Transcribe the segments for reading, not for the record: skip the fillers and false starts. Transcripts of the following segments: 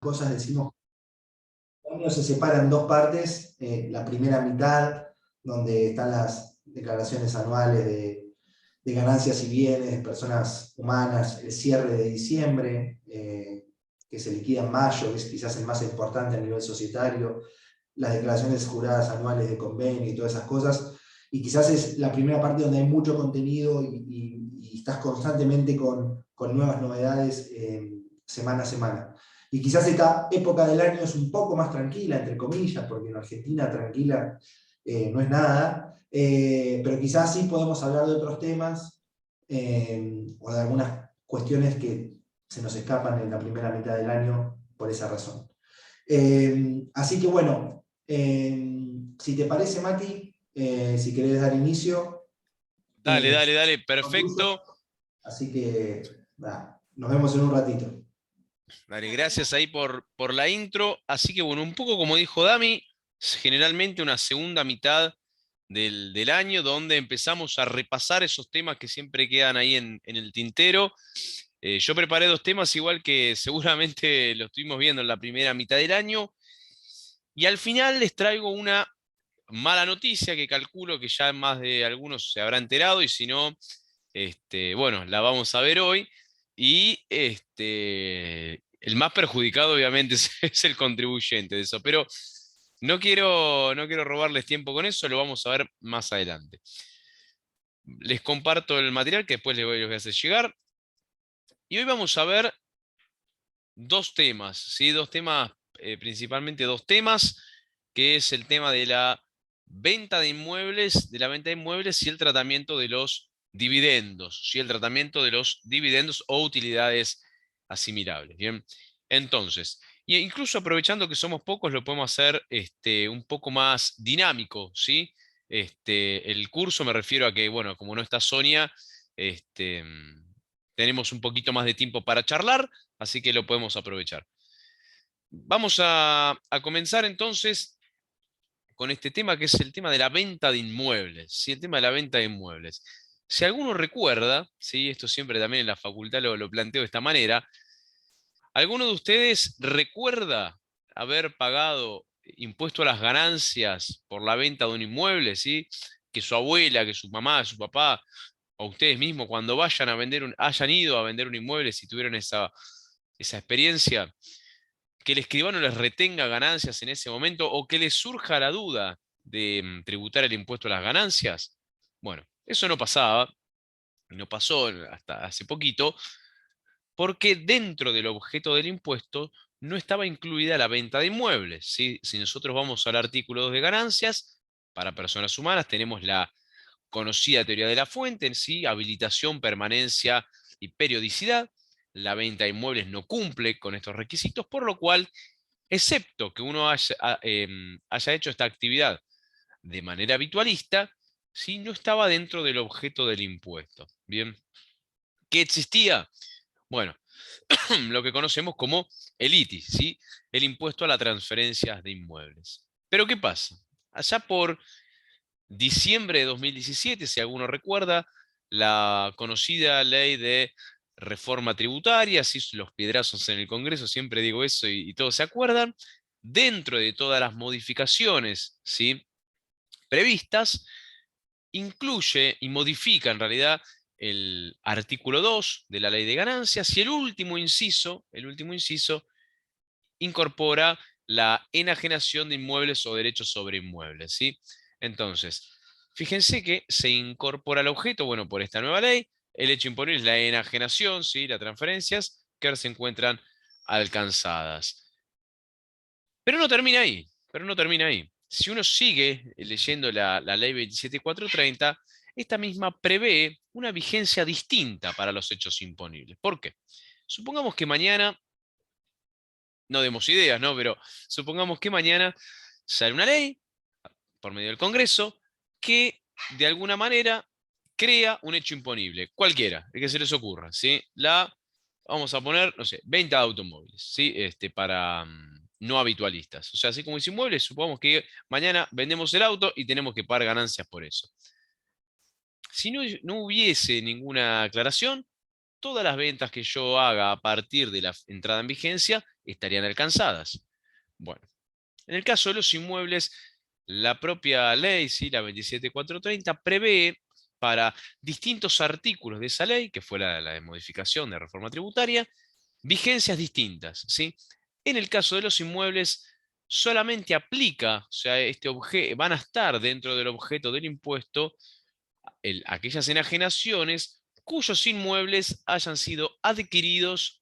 cosas decimos que el año se separa en dos partes. La primera mitad, donde están las declaraciones anuales de ganancias y bienes de personas humanas, el cierre de diciembre, que se liquida en mayo, que es quizás el más importante a nivel societario, las declaraciones juradas anuales de convenio y todas esas cosas, y quizás es la primera parte donde hay mucho contenido y estás constantemente con nuevas novedades semana a semana. Y quizás esta época del año es un poco más tranquila, entre comillas, porque en Argentina tranquila no es nada, pero quizás sí podemos hablar de otros temas o de algunas cuestiones que se nos escapan en la primera mitad del año por esa razón. Así que bueno, si te parece, Mati, si querés dar inicio, Dale, dale, dale, con tuyo. perfecto. Así que nos vemos en un ratito. Dale, gracias ahí por la intro. Así que bueno, un poco como dijo Dami, generalmente una segunda mitad del año donde empezamos a repasar esos temas que siempre quedan ahí en el tintero. Yo preparé dos temas igual que seguramente lo estuvimos viendo en la primera mitad del año. Y al final les traigo una mala noticia que calculo que ya más de algunos se habrá enterado y si no, bueno, la vamos a ver hoy. Y el más perjudicado obviamente es el contribuyente de eso, pero no quiero robarles tiempo con eso, lo vamos a ver más adelante. Les comparto el material que después les voy a hacer llegar. Y hoy vamos a ver dos temas, ¿sí? Dos temas, principalmente dos temas, que es el tema de la venta de inmuebles y el tratamiento de los dividendos, ¿sí? El tratamiento de los dividendos o utilidades asimilables, ¿bien? Entonces, e incluso aprovechando que somos pocos, lo podemos hacer un poco más dinámico, ¿sí? El curso me refiero a que, bueno, como no está Sonia, tenemos un poquito más de tiempo para charlar, así que lo podemos aprovechar. Vamos a comenzar entonces con este tema que es el tema de la venta de inmuebles, ¿sí? El tema de la venta de inmuebles. Si alguno recuerda, ¿sí? Esto siempre también en la facultad lo planteo de esta manera, ¿alguno de ustedes recuerda haber pagado impuesto a las ganancias por la venta de un inmueble, ¿sí? Que su abuela, que su mamá, su papá, o ustedes mismos cuando vayan a hayan ido a vender un inmueble, si tuvieron esa experiencia, que el escribano les retenga ganancias en ese momento o que les surja la duda de tributar el impuesto a las ganancias? Bueno, eso no pasaba, no pasó hasta hace poquito, porque dentro del objeto del impuesto no estaba incluida la venta de inmuebles, ¿sí? Si nosotros vamos al artículo 2 de ganancias, para personas humanas tenemos la conocida teoría de la fuente, ¿sí? Habilitación, permanencia y periodicidad. La venta de inmuebles no cumple con estos requisitos, por lo cual, excepto que uno haya hecho esta actividad de manera habitualista, ¿sí? No estaba dentro del objeto del impuesto. Bien, ¿qué existía? Bueno, lo que conocemos como el ITI, ¿sí? El impuesto a las transferencias de inmuebles. Pero ¿qué pasa? Allá por diciembre de 2017, si alguno recuerda, la conocida ley de reforma tributaria, si los piedrazos en el Congreso, siempre digo eso y todos se acuerdan, dentro de todas las modificaciones, ¿sí? previstas, incluye y modifica en realidad el artículo 2 de la ley de ganancias y el último inciso incorpora la enajenación de inmuebles o derechos sobre inmuebles, ¿sí? Entonces, fíjense que se incorpora el objeto, bueno, por esta nueva ley, el hecho imponible es la enajenación, ¿sí? Las transferencias que ahora se encuentran alcanzadas. Pero no termina ahí, Si uno sigue leyendo la ley 27430, esta misma prevé una vigencia distinta para los hechos imponibles. ¿Por qué? Supongamos que mañana, no demos ideas, ¿no? Pero supongamos que mañana sale una ley por medio del Congreso que de alguna manera crea un hecho imponible, cualquiera, el que se les ocurra, ¿sí? Vamos a poner, no sé, venta de automóviles, ¿sí? Para no habitualistas. O sea, así como es inmueble, supongamos que mañana vendemos el auto y tenemos que pagar ganancias por eso. Si no hubiese ninguna aclaración, todas las ventas que yo haga a partir de la entrada en vigencia estarían alcanzadas. Bueno, en el caso de los inmuebles, la propia ley, ¿sí? La 27430, prevé para distintos artículos de esa ley, que fue la de modificación de reforma tributaria, vigencias distintas, ¿sí? En el caso de los inmuebles, solamente aplica, o sea, van a estar dentro del objeto del impuesto aquellas enajenaciones cuyos inmuebles hayan sido adquiridos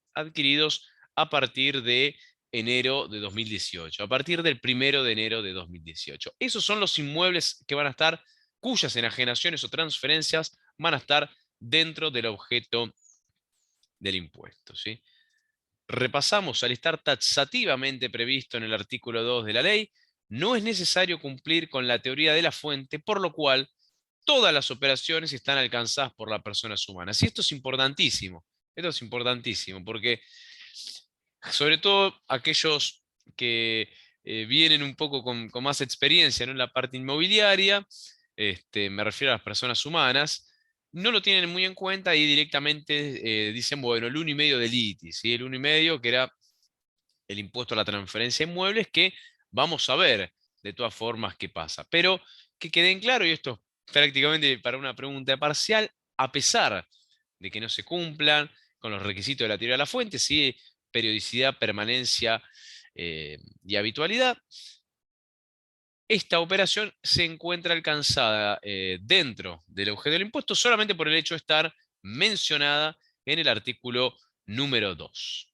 a partir de enero de 2018, a partir del 1 de enero de 2018. Esos son los inmuebles que van a estar, cuyas enajenaciones o transferencias van a estar dentro del objeto del impuesto, ¿sí? Repasamos, al estar taxativamente previsto en el artículo 2 de la ley, no es necesario cumplir con la teoría de la fuente, por lo cual todas las operaciones están alcanzadas por las personas humanas. Y esto es importantísimo, porque sobre todo aquellos que vienen un poco con más experiencia, ¿no?, en la parte inmobiliaria, me refiero a las personas humanas, no lo tienen muy en cuenta y directamente dicen, bueno, el 1,5 del ITI, ¿sí? El 1,5 que era el impuesto a la transferencia de inmuebles, que vamos a ver de todas formas qué pasa. Pero que queden claro, y esto es prácticamente para una pregunta parcial, a pesar de que no se cumplan con los requisitos de la teoría de la fuente, sí, periodicidad, permanencia y habitualidad, esta operación se encuentra alcanzada dentro del objeto del impuesto solamente por el hecho de estar mencionada en el artículo número 2.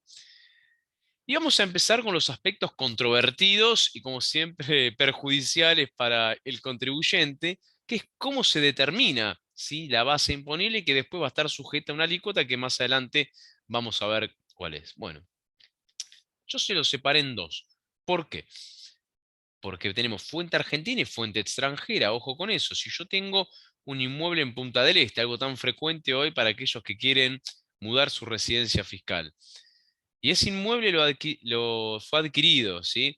Y vamos a empezar con los aspectos controvertidos y, como siempre, perjudiciales para el contribuyente, que es cómo se determina, ¿sí?, la base imponible, y que después va a estar sujeta a una alícuota que más adelante vamos a ver cuál es. Bueno, yo se lo separé en dos. ¿Por qué? Porque tenemos fuente argentina y fuente extranjera. Ojo con eso. Si yo tengo un inmueble en Punta del Este, algo tan frecuente hoy para aquellos que quieren mudar su residencia fiscal, y ese inmueble lo fue adquirido, ¿sí?,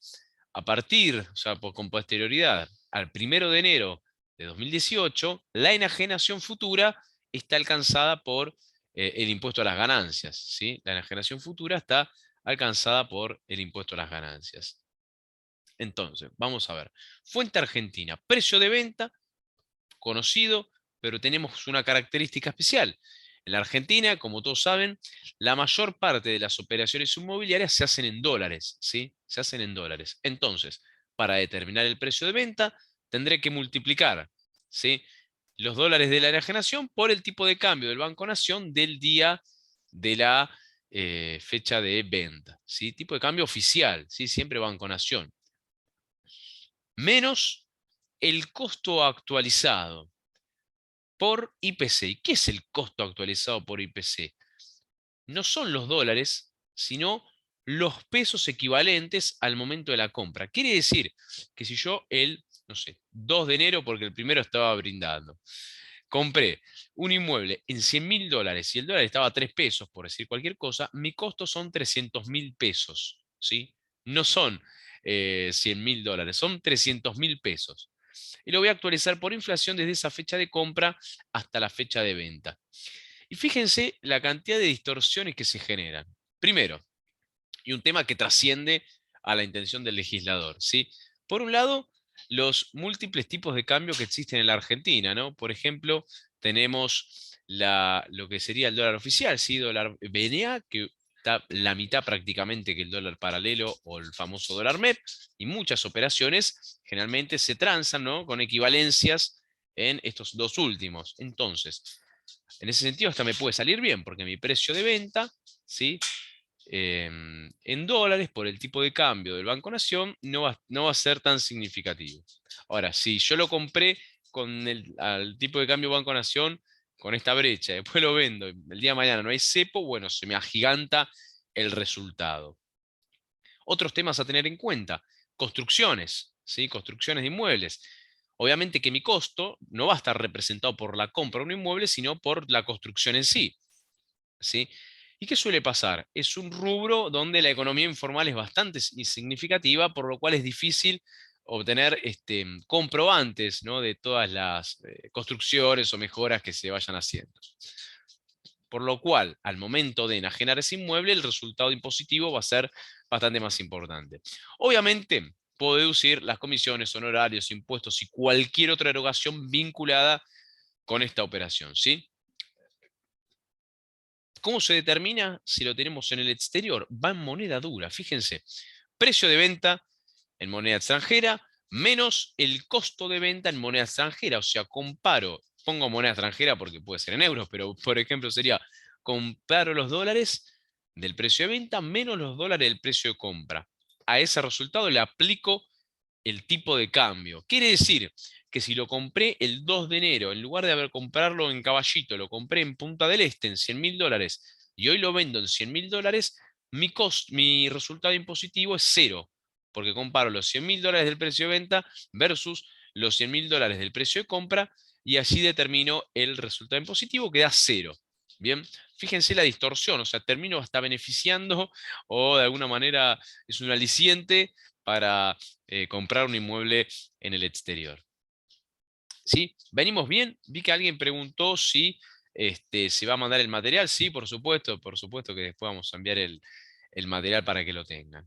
a partir, o sea, con posterioridad al 1 de enero de 2018, la enajenación futura está alcanzada por el impuesto a las ganancias, ¿sí? La enajenación futura está alcanzada por el impuesto a las ganancias. Entonces, vamos a ver. Fuente argentina, precio de venta conocido, pero tenemos una característica especial. En la Argentina, como todos saben, la mayor parte de las operaciones inmobiliarias se hacen en dólares, ¿sí? Se hacen en dólares. Entonces, para determinar el precio de venta, tendré que multiplicar, ¿sí?, los dólares de la enajenación por el tipo de cambio del Banco Nación del día de la fecha de venta, ¿sí? Tipo de cambio oficial, ¿sí? Siempre Banco Nación. Menos el costo actualizado por IPC. ¿Y qué es el costo actualizado por IPC? No son los dólares, sino los pesos equivalentes al momento de la compra. Quiere decir que si yo no sé, 2 de enero, porque el primero estaba brindando, compré un inmueble en 100.000 dólares y el dólar estaba a 3 pesos, por decir cualquier cosa, mi costo son 300.000 pesos, ¿sí? No son 100.000 dólares, son 300.000 pesos. Y lo voy a actualizar por inflación desde esa fecha de compra hasta la fecha de venta. Y fíjense la cantidad de distorsiones que se generan. Primero, y un tema que trasciende a la intención del legislador, ¿sí? Por un lado, los múltiples tipos de cambio que existen en la Argentina, ¿no? Por ejemplo, tenemos lo que sería el dólar oficial, ¿sí? Dólar BNA, que está la mitad prácticamente que el dólar paralelo o el famoso dólar MEP, y muchas operaciones generalmente se transan, ¿no?, con equivalencias en estos dos últimos. Entonces, en ese sentido, hasta me puede salir bien, porque mi precio de venta, ¿sí?, en dólares, por el tipo de cambio del Banco Nación, no va a ser tan significativo. Ahora, si yo lo compré al tipo de cambio Banco Nación, con esta brecha, después lo vendo, el día de mañana no hay cepo, bueno, se me agiganta el resultado. Otros temas a tener en cuenta: construcciones, ¿sí?, construcciones de inmuebles. Obviamente que mi costo no va a estar representado por la compra de un inmueble, sino por la construcción en sí, ¿sí? ¿Y qué suele pasar? Es un rubro donde la economía informal es bastante significativa, por lo cual es difícil obtener comprobantes, ¿no?, de todas las construcciones o mejoras que se vayan haciendo. Por lo cual, al momento de enajenar ese inmueble, el resultado impositivo va a ser bastante más importante. Obviamente, puedo deducir las comisiones, honorarios, impuestos y cualquier otra erogación vinculada con esta operación, ¿sí? ¿Cómo se determina si lo tenemos en el exterior? Va en moneda dura, fíjense. Precio de venta en moneda extranjera menos el costo de venta en moneda extranjera. O sea, comparo, pongo moneda extranjera porque puede ser en euros, pero por ejemplo sería comparo los dólares del precio de venta menos los dólares del precio de compra. A ese resultado le aplico el tipo de cambio. Quiere decir que si lo compré el 2 de enero, en lugar de haber comprarlo en Caballito, lo compré en Punta del Este en $100.000 y hoy lo vendo en $100.000, mi resultado impositivo es cero, porque comparo los $100.000 del precio de venta versus los $100.000 del precio de compra y así determino el resultado impositivo que da cero. Bien, fíjense la distorsión, o sea, termino hasta beneficiando o de alguna manera es un aliciente para comprar un inmueble en el exterior. ¿Sí? ¿Venimos bien? Vi que alguien preguntó si se va a mandar el material. Sí, por supuesto que después vamos a enviar el material para que lo tengan.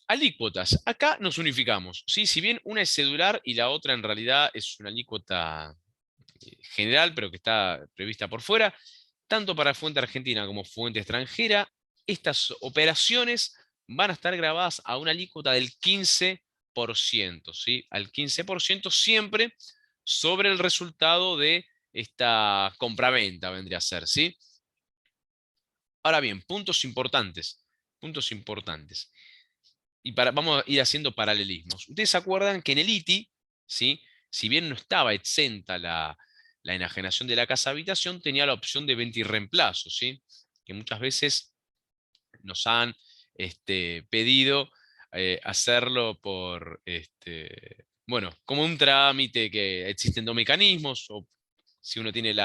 Alícuotas. Acá nos unificamos. ¿Sí? Si bien una es cedular y la otra en realidad es una alícuota general, pero que está prevista por fuera, tanto para fuente argentina como fuente extranjera, estas operaciones van a estar grabadas a una alícuota del 15%, ¿sí? Al 15% siempre sobre el resultado de esta compraventa vendría a ser, ¿sí? Ahora bien, puntos importantes, puntos importantes. Y vamos a ir haciendo paralelismos. Ustedes se acuerdan que en el ITI, ¿sí? Si bien no estaba exenta la enajenación de la casa habitación, tenía la opción de venta y reemplazo, ¿sí? Que muchas veces nos han pedido hacerlo por, bueno, como un trámite que existen dos mecanismos, o si uno tiene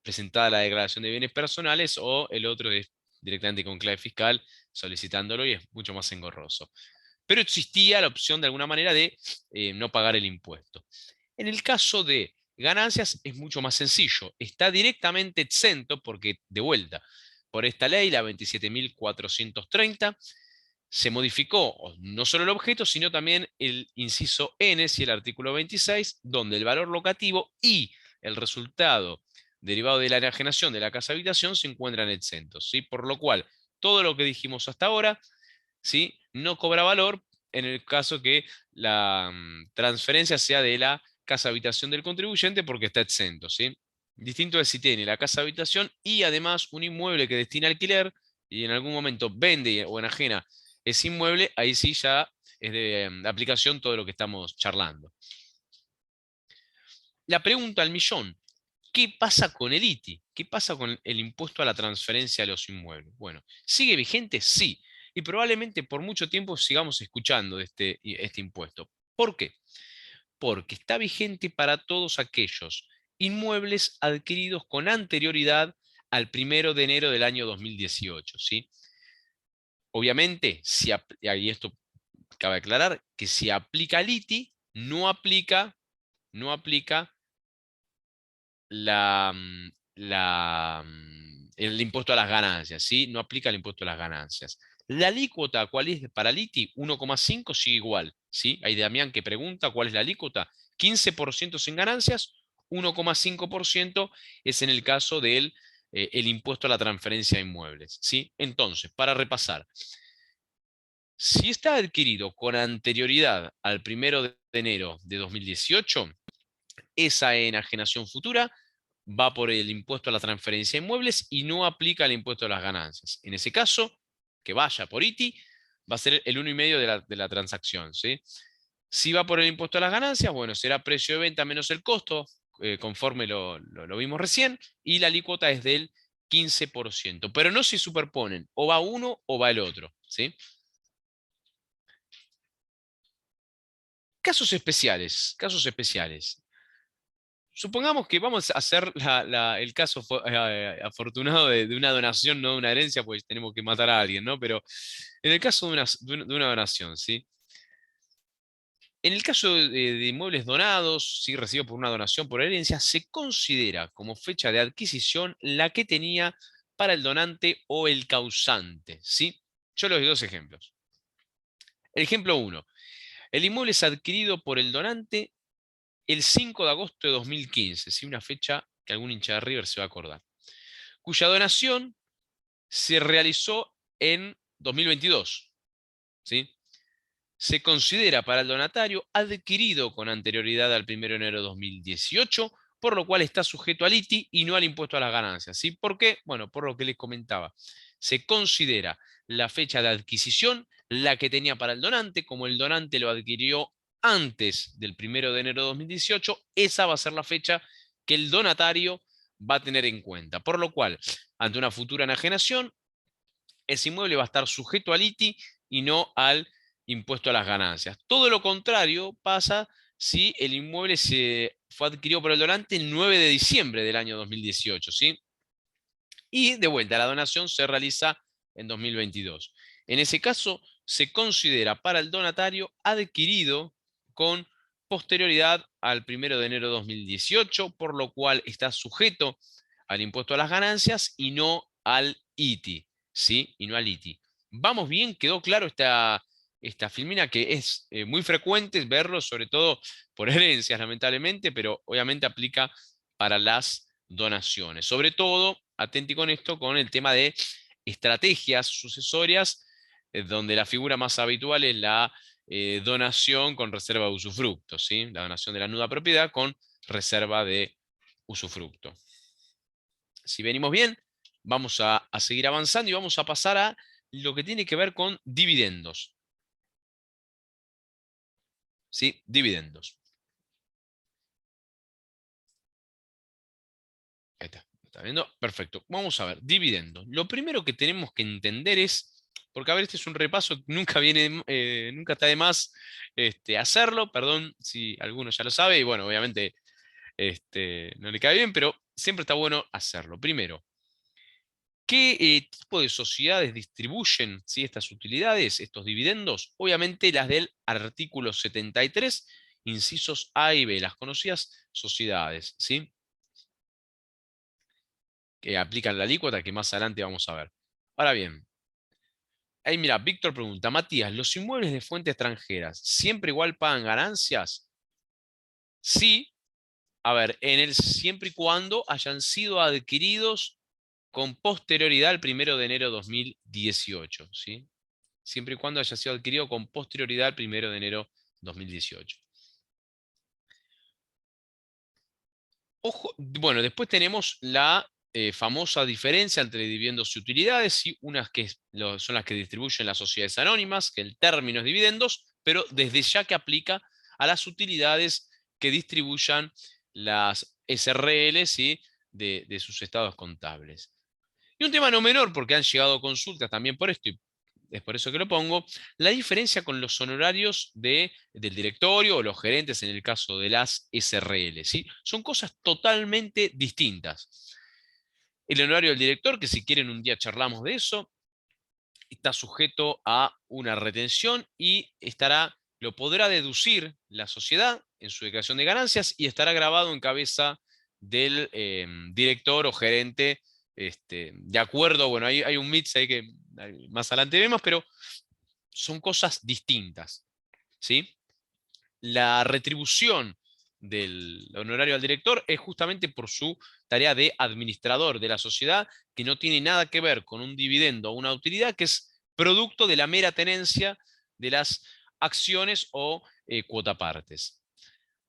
presentada la declaración de bienes personales, o el otro es directamente con clave fiscal solicitándolo y es mucho más engorroso. Pero existía la opción de alguna manera de no pagar el impuesto. En el caso de ganancias es mucho más sencillo. Está directamente exento porque, de vuelta, por esta ley, la 27.430, se modificó no solo el objeto, sino también el inciso N, si el artículo 26, donde el valor locativo y el resultado derivado de la enajenación de la casa habitación se encuentran exentos, ¿sí? Por lo cual, todo lo que dijimos hasta ahora, ¿sí?, no cobra valor en el caso que la transferencia sea de la casa habitación del contribuyente porque está exento, ¿sí? Distinto es si tiene la casa habitación y además un inmueble que destina alquiler y en algún momento vende o enajena ese inmueble, ahí sí ya es de aplicación todo lo que estamos charlando. La pregunta al millón: ¿qué pasa con el ITI? ¿Qué pasa con el impuesto a la transferencia a los inmuebles? Bueno, ¿sigue vigente? Sí. Y probablemente por mucho tiempo sigamos escuchando de este impuesto. ¿Por qué? Porque está vigente para todos aquellos inmuebles adquiridos con anterioridad al 1 de enero del año 2018, ¿sí? Obviamente, y esto cabe aclarar, que si aplica el ITI, no aplica la, el impuesto a las ganancias, ¿sí? No aplica el impuesto a las ganancias. La alícuota, ¿cuál es para el ITI? 1,5 sigue igual, ¿sí? Hay Damián que pregunta cuál es la alícuota. 15% en ganancias, 1,5% es en el caso del el impuesto a la transferencia de inmuebles, ¿sí? Entonces, para repasar, si está adquirido con anterioridad al 1 de enero de 2018, esa enajenación futura va por el impuesto a la transferencia de inmuebles y no aplica el impuesto a las ganancias. En ese caso, que vaya por ITI, va a ser el 1,5 de la transacción, ¿sí? Si va por el impuesto a las ganancias, bueno, será precio de venta menos el costo, conforme lo vimos recién, y la alícuota es del 15%, pero no se superponen, o va uno o va el otro, ¿sí? Casos especiales, casos especiales. Supongamos que vamos a hacer el caso afortunado de una donación, no de una herencia, pues tenemos que matar a alguien, ¿no? Pero en el caso de una donación, ¿sí? En el caso de inmuebles donados, si recibido por una donación por herencia, se considera como fecha de adquisición la que tenía para el donante o el causante, ¿sí? Yo les doy dos ejemplos. Ejemplo 1. El inmueble es adquirido por el donante el 5 de agosto de 2015, ¿sí? Una fecha que algún hincha de River se va a acordar, cuya donación se realizó en 2022, ¿sí? Se considera para el donatario adquirido con anterioridad al 1 de enero de 2018, por lo cual está sujeto al ITI y no al impuesto a las ganancias. ¿Sí? ¿Por qué? Bueno, por lo que les comentaba. Se considera la fecha de adquisición la que tenía para el donante, como el donante lo adquirió antes del 1 de enero de 2018, esa va a ser la fecha que el donatario va a tener en cuenta. Por lo cual, ante una futura enajenación, ese inmueble va a estar sujeto al ITI y no al impuesto a las ganancias. Todo lo contrario pasa si el inmueble se fue adquirido por el donante el 9 de diciembre del año 2018, ¿sí? Y de vuelta, la donación se realiza en 2022. En ese caso, se considera para el donatario adquirido con posterioridad al 1 de enero de 2018, por lo cual está sujeto al impuesto a las ganancias y no al ITI, ¿sí? Y no al ITI. ¿Vamos bien? ¿Quedó claro esta filmina que es muy frecuente verlo, sobre todo por herencias, lamentablemente, pero obviamente aplica para las donaciones? Sobre todo, atenti con esto, con el tema de estrategias sucesorias, donde la figura más habitual es la donación con reserva de usufructo, ¿sí? La donación de la nuda propiedad con reserva de usufructo. Si venimos bien, vamos a seguir avanzando y vamos a pasar a lo que tiene que ver con dividendos. ¿Sí? Dividendos. Ahí está. ¿Está viendo? Perfecto. Vamos a ver, dividendos. Lo primero que tenemos que entender es, porque a ver, este es un repaso que nunca viene, nunca está de más hacerlo, perdón si alguno ya lo sabe, y bueno, obviamente no le cae bien, pero siempre está bueno hacerlo. Primero, ¿qué tipo de sociedades distribuyen, ¿sí?, estas utilidades, estos dividendos? Obviamente las del artículo 73, incisos A y B, las conocidas sociedades, ¿sí?, que aplican la alícuota que más adelante vamos a ver. Ahora bien, ahí mira, Víctor pregunta, Matías, ¿los inmuebles de fuentes extranjeras siempre igual pagan ganancias? Sí, a ver, siempre y cuando hayan sido adquiridos con posterioridad al 1 de enero de 2018, ¿sí? Siempre y cuando haya sido adquirido con posterioridad al 1 de enero de 2018. Ojo, bueno, después tenemos la famosa diferencia entre dividendos y utilidades, ¿sí? Unas que son las que distribuyen las sociedades anónimas, que el término es dividendos, pero desde ya que aplica a las utilidades que distribuyan las SRL, ¿sí?, de sus estados contables. Y un tema no menor, porque han llegado consultas también por esto, y es por eso que lo pongo, la diferencia con los honorarios del directorio o los gerentes en el caso de las SRL, ¿sí? Son cosas totalmente distintas. El honorario del director, que si quieren un día charlamos de eso, está sujeto a una retención y lo podrá deducir la sociedad en su declaración de ganancias y estará grabado en cabeza del director o gerente, de acuerdo, bueno, hay un mix ahí que más adelante vemos, pero son cosas distintas, ¿sí? La retribución del honorario al director es justamente por su tarea de administrador de la sociedad, que no tiene nada que ver con un dividendo o una utilidad, que es producto de la mera tenencia de las acciones o cuotapartes.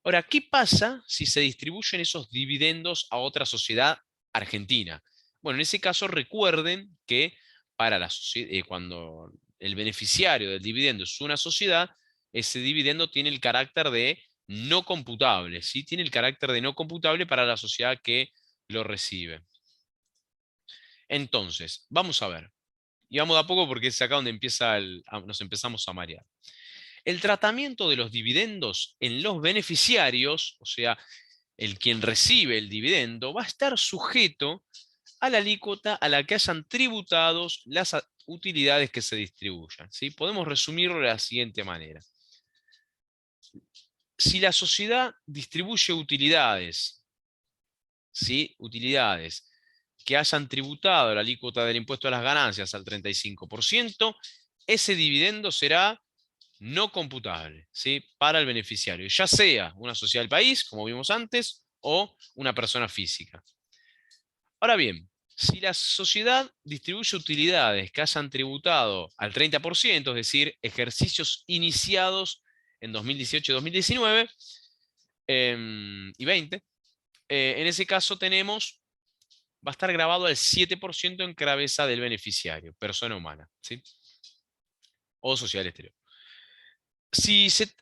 Ahora, ¿qué pasa si se distribuyen esos dividendos a otra sociedad argentina? Bueno, en ese caso recuerden que cuando el beneficiario del dividendo es una sociedad, ese dividendo tiene el carácter de no computable, ¿sí? Tiene el carácter de no computable para la sociedad que lo recibe. Entonces, vamos a ver. Y vamos de a poco porque es acá donde nos empezamos a marear. El tratamiento de los dividendos en los beneficiarios, o sea, el quien recibe el dividendo, va a estar sujeto a la alícuota a la que hayan tributados las utilidades que se distribuyan, ¿sí? Podemos resumirlo de la siguiente manera. Si la sociedad distribuye utilidades, ¿sí? Utilidades que hayan tributado la alícuota del impuesto a las ganancias al 35%, ese dividendo será no computable, ¿sí? Para el beneficiario, ya sea una sociedad del país, como vimos antes, o una persona física. Ahora bien, si la sociedad distribuye utilidades que hayan tributado al 30%, es decir, ejercicios iniciados en 2018 y 2019 y 20, en ese caso va a estar grabado al 7% en cabeza del beneficiario, persona humana, ¿sí? O sociedad exterior.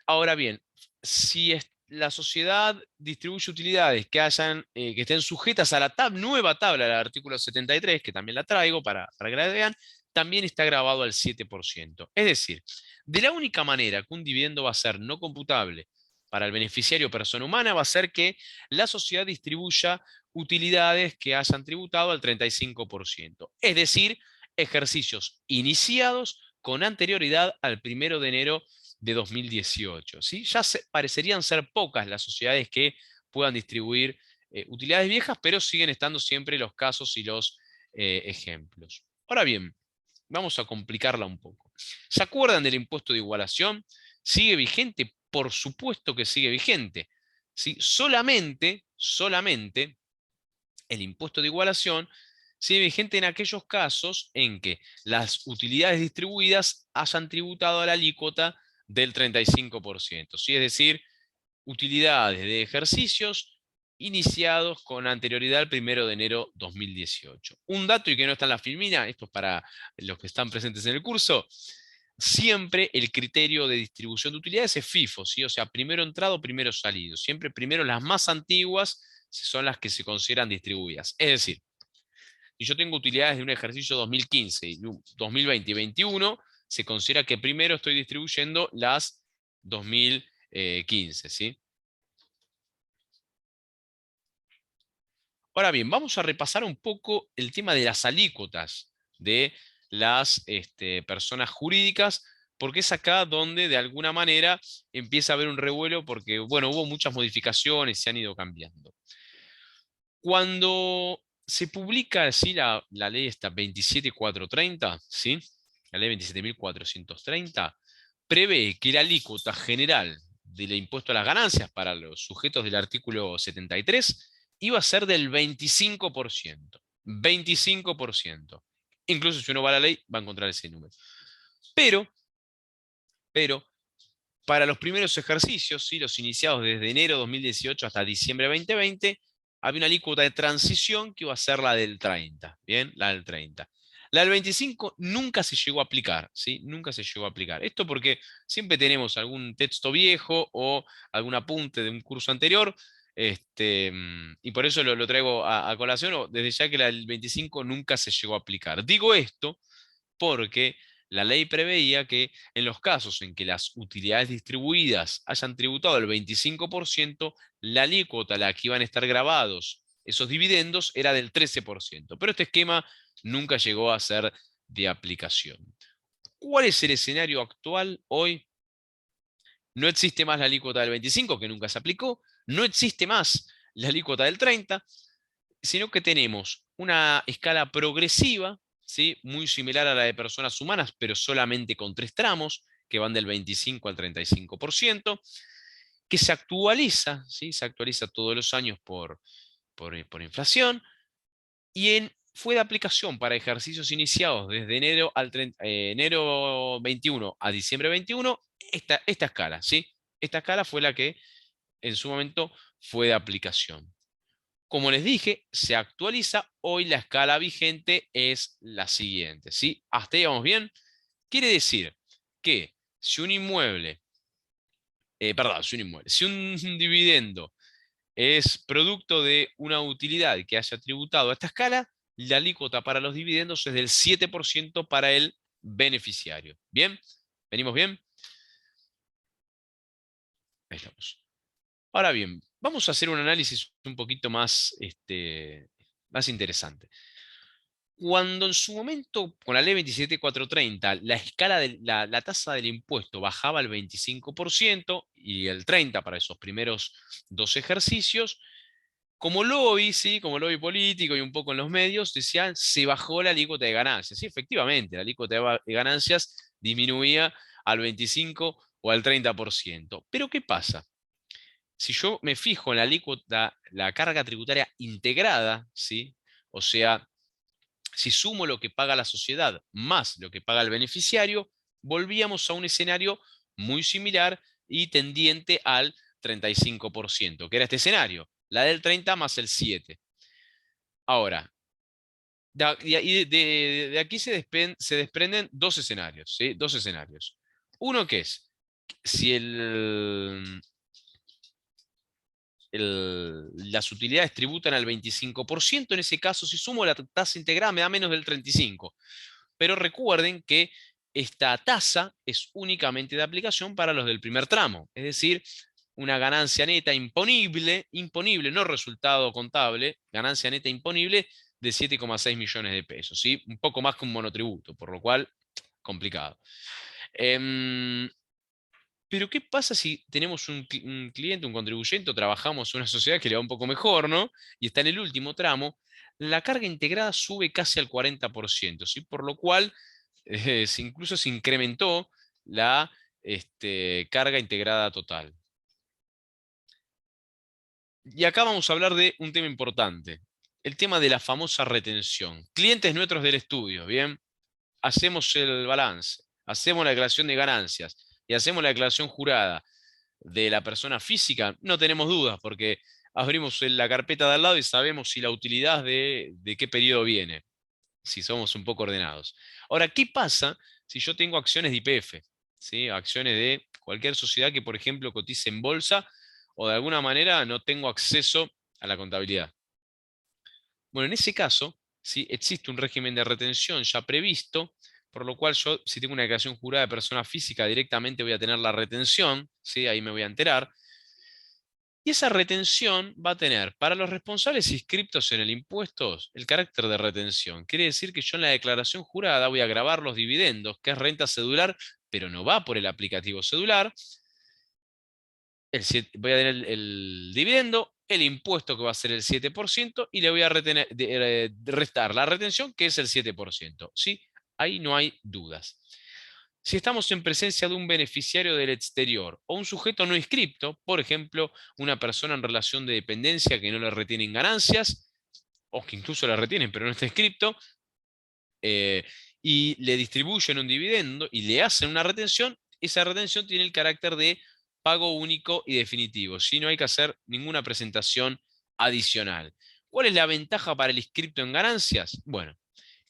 Ahora bien, si la sociedad distribuye utilidades que estén sujetas a la nueva tabla del artículo 73, que también la traigo para que la vean, también está grabado al 7%. Es decir, de la única manera que un dividendo va a ser no computable para el beneficiario persona humana va a ser que la sociedad distribuya utilidades que hayan tributado al 35%. Es decir, ejercicios iniciados con anterioridad al 1 de enero de 2018. ¿Sí? Ya parecerían ser pocas las sociedades que puedan distribuir utilidades viejas, pero siguen estando siempre los casos y los ejemplos. Ahora bien, vamos a complicarla un poco. ¿Se acuerdan del impuesto de igualación? ¿Sigue vigente? Por supuesto que sigue vigente. ¿Sí? Solamente el impuesto de igualación sigue vigente en aquellos casos en que las utilidades distribuidas hayan tributado a la alícuota del 35%, ¿sí? Es decir, utilidades de ejercicios iniciados con anterioridad al 1 de enero 2018. Un dato y que no está en la filmina, esto es para los que están presentes en el curso, siempre el criterio de distribución de utilidades es FIFO, ¿sí? O sea, primero entrado, primero salido. Siempre primero las más antiguas son las que se consideran distribuidas. Es decir, si yo tengo utilidades de un ejercicio 2015, 2020 y 2021, se considera que primero estoy distribuyendo las 2015, ¿sí? Ahora bien, vamos a repasar un poco el tema de las alícuotas de las personas jurídicas, porque es acá donde de alguna manera empieza a haber un revuelo, porque bueno, hubo muchas modificaciones, se han ido cambiando. Cuando se publica así la ley esta 27430, ¿sí? La ley 27.430, prevé que la alícuota general del impuesto a las ganancias para los sujetos del artículo 73 iba a ser del 25%. 25%. Incluso si uno va a la ley, va a encontrar ese número. Pero para los primeros ejercicios, ¿sí? Los iniciados desde enero 2018 hasta diciembre 2020, había una alícuota de transición que iba a ser la del 30, ¿bien? La del 30. La del 25 nunca se llegó a aplicar, ¿sí? Nunca se llegó a aplicar. Esto porque siempre tenemos algún texto viejo o algún apunte de un curso anterior, y por eso lo traigo a colación, o desde ya que la del 25 nunca se llegó a aplicar. Digo esto porque la ley preveía que en los casos en que las utilidades distribuidas hayan tributado el 25%, la alícuota a la que iban a estar grabados esos dividendos era del 13%. Pero este esquema nunca llegó a ser de aplicación. ¿Cuál es el escenario actual hoy? No existe más la alícuota del 25, que nunca se aplicó. No existe más la alícuota del 30, sino que tenemos una escala progresiva, ¿sí? Muy similar a la de personas humanas, pero solamente con 3 tramos, que van del 25 al 35%, que se actualiza, ¿sí? Se actualiza todos los años por inflación, y fue de aplicación para ejercicios iniciados desde enero 21 a diciembre 21, esta escala, ¿sí? Esta escala fue la que en su momento fue de aplicación. Como les dije, se actualiza. Hoy la escala vigente es la siguiente, ¿sí? Hasta ahí vamos bien. Quiere decir que si un inmueble, si un dividendo es producto de una utilidad que haya tributado a esta escala, la alícuota para los dividendos es del 7% para el beneficiario. ¿Bien? ¿Venimos bien? Ahí estamos. Ahora bien, vamos a hacer un análisis un poquito más interesante. Cuando en su momento, con la ley 27.430, la escala de la tasa del impuesto bajaba al 25% y el 30% para esos primeros dos ejercicios, como lobby, ¿sí? Como lobby político y un poco en los medios, decían se bajó la alícuota de ganancias. Sí, efectivamente, la alícuota de ganancias disminuía al 25 o al 30%. Pero ¿qué pasa? Si yo me fijo en la alícuota, la carga tributaria integrada, ¿sí? O sea, si sumo lo que paga la sociedad más lo que paga el beneficiario, volvíamos a un escenario muy similar y tendiente al 35%, que era este escenario, la del 30 más el 7. Ahora, de aquí se desprenden dos escenarios, ¿sí? Dos escenarios. Uno que es, si las utilidades tributan al 25%, en ese caso, si sumo la tasa integrada, me da menos del 35%. Pero recuerden que esta tasa es únicamente de aplicación para los del primer tramo, es decir, una ganancia neta imponible, no resultado contable, ganancia neta imponible de 7,6 millones de pesos, ¿sí? Un poco más que un monotributo, por lo cual, complicado. Pero ¿qué pasa si tenemos un cliente, un contribuyente, o trabajamos en una sociedad que le va un poco mejor, ¿no? Y está en el último tramo, la carga integrada sube casi al 40%, ¿sí? Por lo cual incluso se incrementó la carga integrada total. Y acá vamos a hablar de un tema importante, el tema de la famosa retención. Clientes nuestros del estudio, ¿bien? Hacemos el balance, hacemos la declaración de ganancias y hacemos la declaración jurada de la persona física, no tenemos dudas porque abrimos la carpeta de al lado y sabemos si la utilidad de qué periodo viene, si somos un poco ordenados. Ahora, ¿qué pasa si yo tengo acciones de YPF? ¿Sí? Acciones de cualquier sociedad que, por ejemplo, cotice en bolsa o de alguna manera no tengo acceso a la contabilidad. Bueno, en ese caso, ¿sí? Existe un régimen de retención ya previsto, por lo cual yo, si tengo una declaración jurada de persona física, directamente voy a tener la retención, ¿sí? Ahí me voy a enterar. Y esa retención va a tener para los responsables inscriptos en el impuesto el carácter de retención. Quiere decir que yo en la declaración jurada voy a grabar los dividendos, que es renta cedular, pero no va por el aplicativo cedular. Voy a tener el dividendo, el impuesto que va a ser el 7% y le voy a restar la retención que es el 7%. ¿Sí? Ahí no hay dudas. Si estamos en presencia de un beneficiario del exterior o un sujeto no inscripto, por ejemplo, una persona en relación de dependencia que no le retienen ganancias, o que incluso la retienen pero no está inscripto, y le distribuyen un dividendo y le hacen una retención, esa retención tiene el carácter de pago único y definitivo, si no hay que hacer ninguna presentación adicional. ¿Cuál es la ventaja para el inscripto en ganancias? Bueno,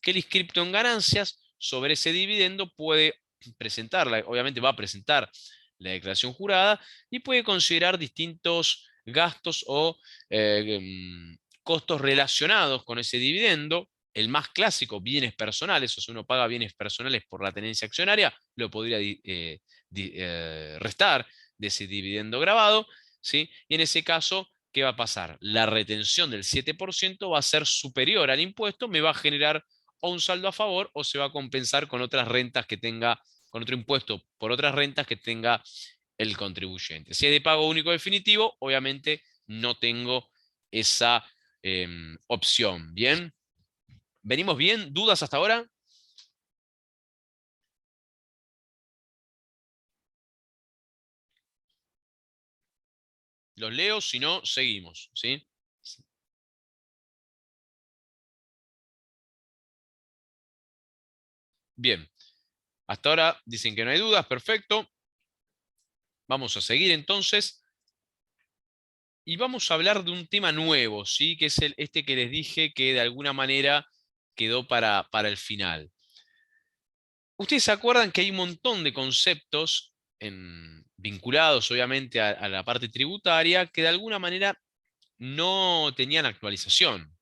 que el inscripto en ganancias sobre ese dividendo puede presentarla, obviamente va a presentar la declaración jurada y puede considerar distintos gastos o costos relacionados con ese dividendo. El más clásico, bienes personales, o sea, uno paga bienes personales por la tenencia accionaria, lo podría restar de ese dividendo grabado, ¿sí? Y en ese caso, ¿qué va a pasar? La retención del 7% va a ser superior al impuesto, me va a generar o un saldo a favor o se va a compensar con otras rentas que tenga, con otro impuesto por otras rentas que tenga el contribuyente. Si es de pago único definitivo, obviamente no tengo esa opción. ¿Bien? ¿Venimos bien? ¿Dudas hasta ahora? Los leo, si no, seguimos. ¿Sí? Bien. Hasta ahora dicen que no hay dudas, perfecto. Vamos a seguir entonces. Y vamos a hablar de un tema nuevo, ¿sí? Que es este que les dije que de alguna manera quedó para el final. Ustedes se acuerdan que hay un montón de conceptos vinculados obviamente a la parte tributaria que de alguna manera no tenían actualización,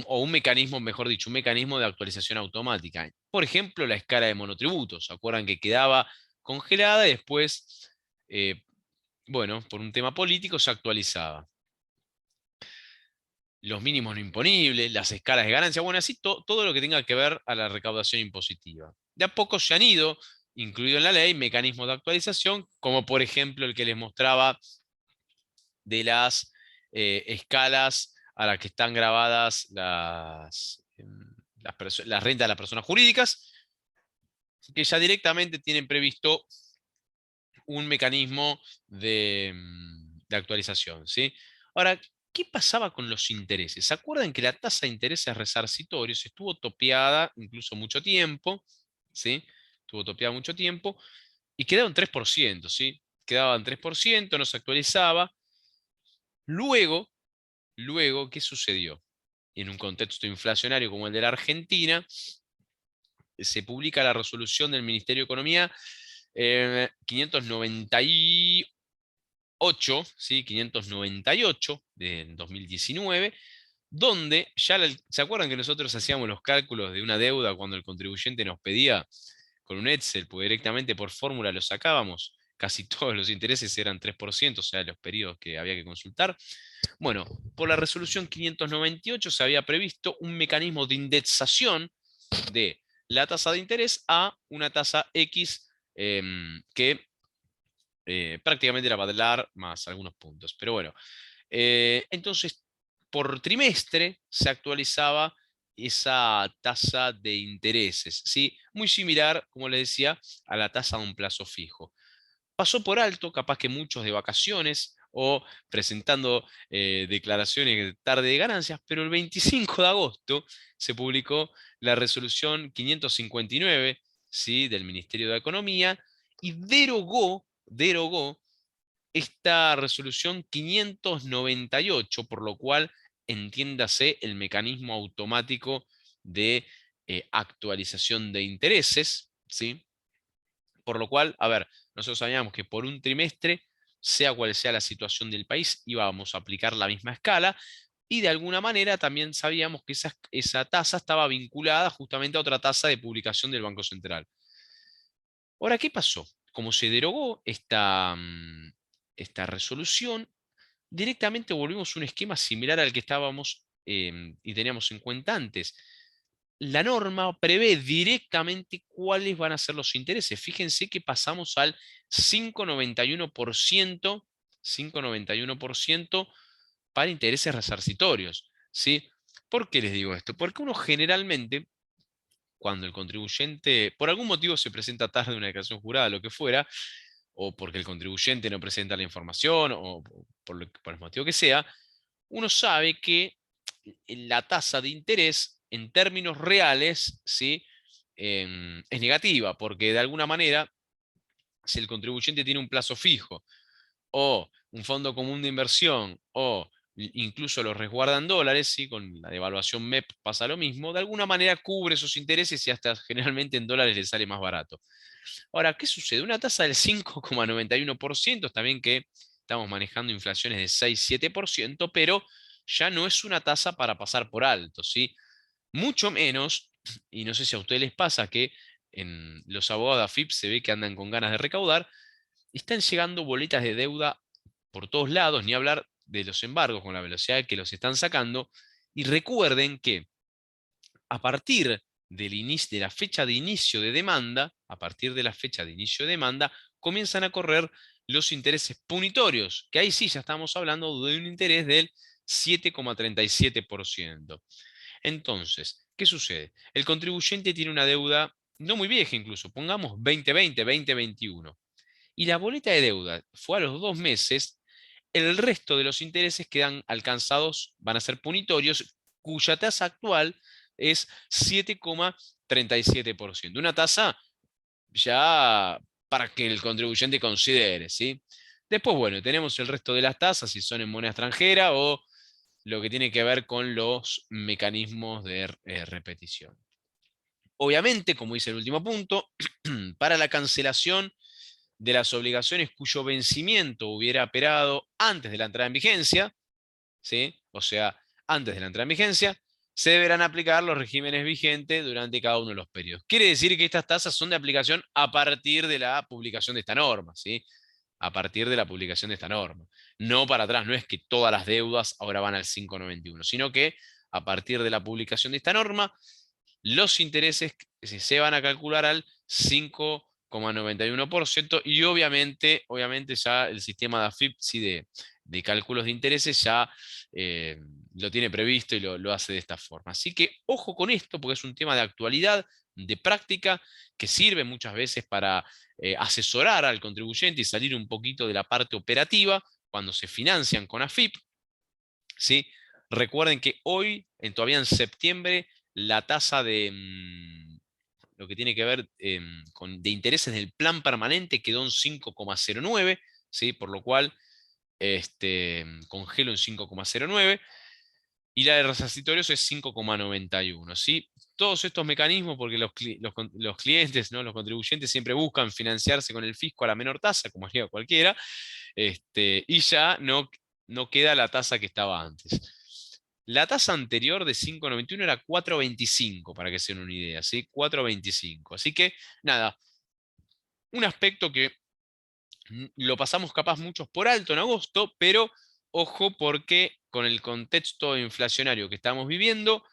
o un mecanismo, mejor dicho, un mecanismo de actualización automática. Por ejemplo, la escala de monotributos. ¿Se acuerdan que quedaba congelada y después, bueno, por un tema político se actualizaba? los mínimos no imponibles, las escalas de ganancia, bueno, así todo lo que tenga que ver a la recaudación impositiva. De a poco se han ido, incluido en la ley, mecanismos de actualización, como por ejemplo el que les mostraba de las escalas a las que están grabadas las rentas de las personas jurídicas, que ya directamente tienen previsto un mecanismo de actualización, ¿sí? Ahora, ¿qué pasaba con los intereses? ¿Se acuerdan que la tasa de intereses resarcitorios estuvo topeada incluso mucho tiempo? ¿Sí? Estuvo topeada mucho tiempo y quedaba en 3%, ¿sí? Quedaba en 3%, no se actualizaba. Luego, ¿qué sucedió? En un contexto inflacionario como el de la Argentina, se publica la resolución del Ministerio de Economía 598, ¿sí? 598 de 2019, donde ¿se acuerdan que nosotros hacíamos los cálculos de una deuda cuando el contribuyente nos pedía con un Excel, pues directamente por fórmula lo sacábamos? Casi todos los intereses eran 3%, o sea, los periodos que había que consultar. Bueno, por la resolución 598 se había previsto un mecanismo de indexación de la tasa de interés a una tasa X que prácticamente era para dar más algunos puntos. Pero bueno, entonces por trimestre se actualizaba esa tasa de intereses, ¿sí? Muy similar, como les decía, a la tasa de un plazo fijo. Pasó por alto, capaz que muchos de vacaciones o presentando declaraciones tarde de ganancias, pero el 25 de agosto se publicó la resolución 559, ¿sí? Del Ministerio de Economía y derogó esta resolución 598, por lo cual entiéndase el mecanismo automático de actualización de intereses, ¿sí? Por lo cual, a ver, nosotros sabíamos que por un trimestre, sea cual sea la situación del país, íbamos a aplicar la misma escala y de alguna manera también sabíamos que esa tasa estaba vinculada justamente a otra tasa de publicación del Banco Central. Ahora, ¿qué pasó? Como se derogó esta resolución, directamente volvimos a un esquema similar al que estábamos y teníamos en cuenta antes. La norma prevé directamente cuáles van a ser los intereses. Fíjense que pasamos al 5,91%, 5,91% para intereses resarcitorios, ¿sí? ¿Por qué les digo esto? Porque uno generalmente, cuando el contribuyente, por algún motivo se presenta tarde una declaración jurada, lo que fuera, o porque el contribuyente no presenta la información, o por el motivo que sea, uno sabe que la tasa de interés en términos reales, ¿sí? Es negativa, porque de alguna manera, si el contribuyente tiene un plazo fijo o un fondo común de inversión o incluso los resguardan dólares, ¿sí? Con la devaluación MEP pasa lo mismo, de alguna manera cubre esos intereses y hasta generalmente en dólares le sale más barato. Ahora, ¿qué sucede? Una tasa del 5,91%, está bien que estamos manejando inflaciones de 6-7%, pero ya no es una tasa para pasar por alto, ¿sí? Mucho menos, y no sé si a ustedes les pasa que en los abogados de AFIP se ve que andan con ganas de recaudar, están llegando boletas de deuda por todos lados, ni hablar de los embargos con la velocidad que los están sacando, y recuerden que a partir de la fecha de inicio de demanda, a partir de la fecha de inicio de demanda, comienzan a correr los intereses punitorios, que ahí sí ya estamos hablando de un interés del 7,37%. Entonces, ¿qué sucede? El contribuyente tiene una deuda no muy vieja incluso, pongamos 2020, 2021, y la boleta de deuda fue a los 2 meses, el resto de los intereses quedan alcanzados, van a ser punitorios, cuya tasa actual es 7,37%. Una tasa ya para que el contribuyente considere, ¿sí? Después, bueno, tenemos el resto de las tasas, si son en moneda extranjera o lo que tiene que ver con los mecanismos de repetición. Obviamente, como dice el último punto, para la cancelación de las obligaciones cuyo vencimiento hubiera operado antes de la entrada en vigencia, ¿sí? O sea, antes de la entrada en vigencia, se deberán aplicar los regímenes vigentes durante cada uno de los periodos. Quiere decir que estas tasas son de aplicación a partir de la publicación de esta norma, ¿sí? a partir de la publicación de esta norma. No para atrás, no es que todas las deudas ahora van al 5,91, sino que a partir de la publicación de esta norma, los intereses se van a calcular al 5,91% y obviamente ya el sistema de AFIP, sí, de cálculos de intereses ya lo tiene previsto y lo hace de esta forma. Así que ojo con esto porque es un tema de actualidad, de práctica, que sirve muchas veces para asesorar al contribuyente y salir un poquito de la parte operativa cuando se financian con AFIP, ¿sí? Recuerden que hoy, todavía en septiembre, la tasa de lo que tiene que ver de intereses del plan permanente quedó en 5,09, ¿sí? Por lo cual congelo en 5,09 y la de resarcitorios es 5,91, ¿sí? Todos estos mecanismos, porque los clientes, ¿no? Los contribuyentes siempre buscan financiarse con el fisco a la menor tasa, como haría cualquiera, y ya no queda la tasa que estaba antes. La tasa anterior de 5,91 era 4,25, para que se den una idea, ¿sí? 4,25. Así que, nada, un aspecto que lo pasamos capaz muchos por alto en agosto, pero ojo porque con el contexto inflacionario que estamos viviendo,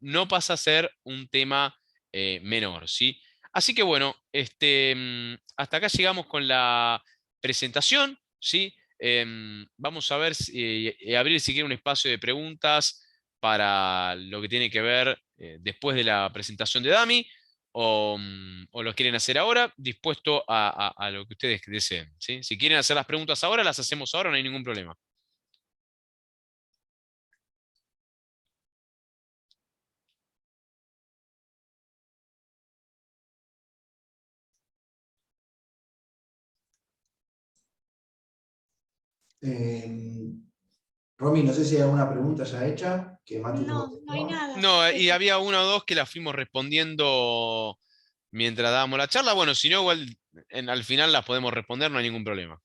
no pasa a ser un tema menor, ¿sí? Así que bueno, hasta acá llegamos con la presentación, ¿sí? Vamos a ver, abrir si quiere un espacio de preguntas para lo que tiene que ver después de la presentación de Dami o lo quieren hacer ahora, dispuesto a lo que ustedes deseen, ¿sí? Si quieren hacer las preguntas ahora, las hacemos ahora, no hay ningún problema. Romy, no sé si hay alguna pregunta ya hecha que Mati no No, no hay contestó. nada. No, y Perfecto. había una o dos que las fuimos respondiendo mientras dábamos la charla. Bueno, si no, igual al final las podemos responder, no hay ningún problema.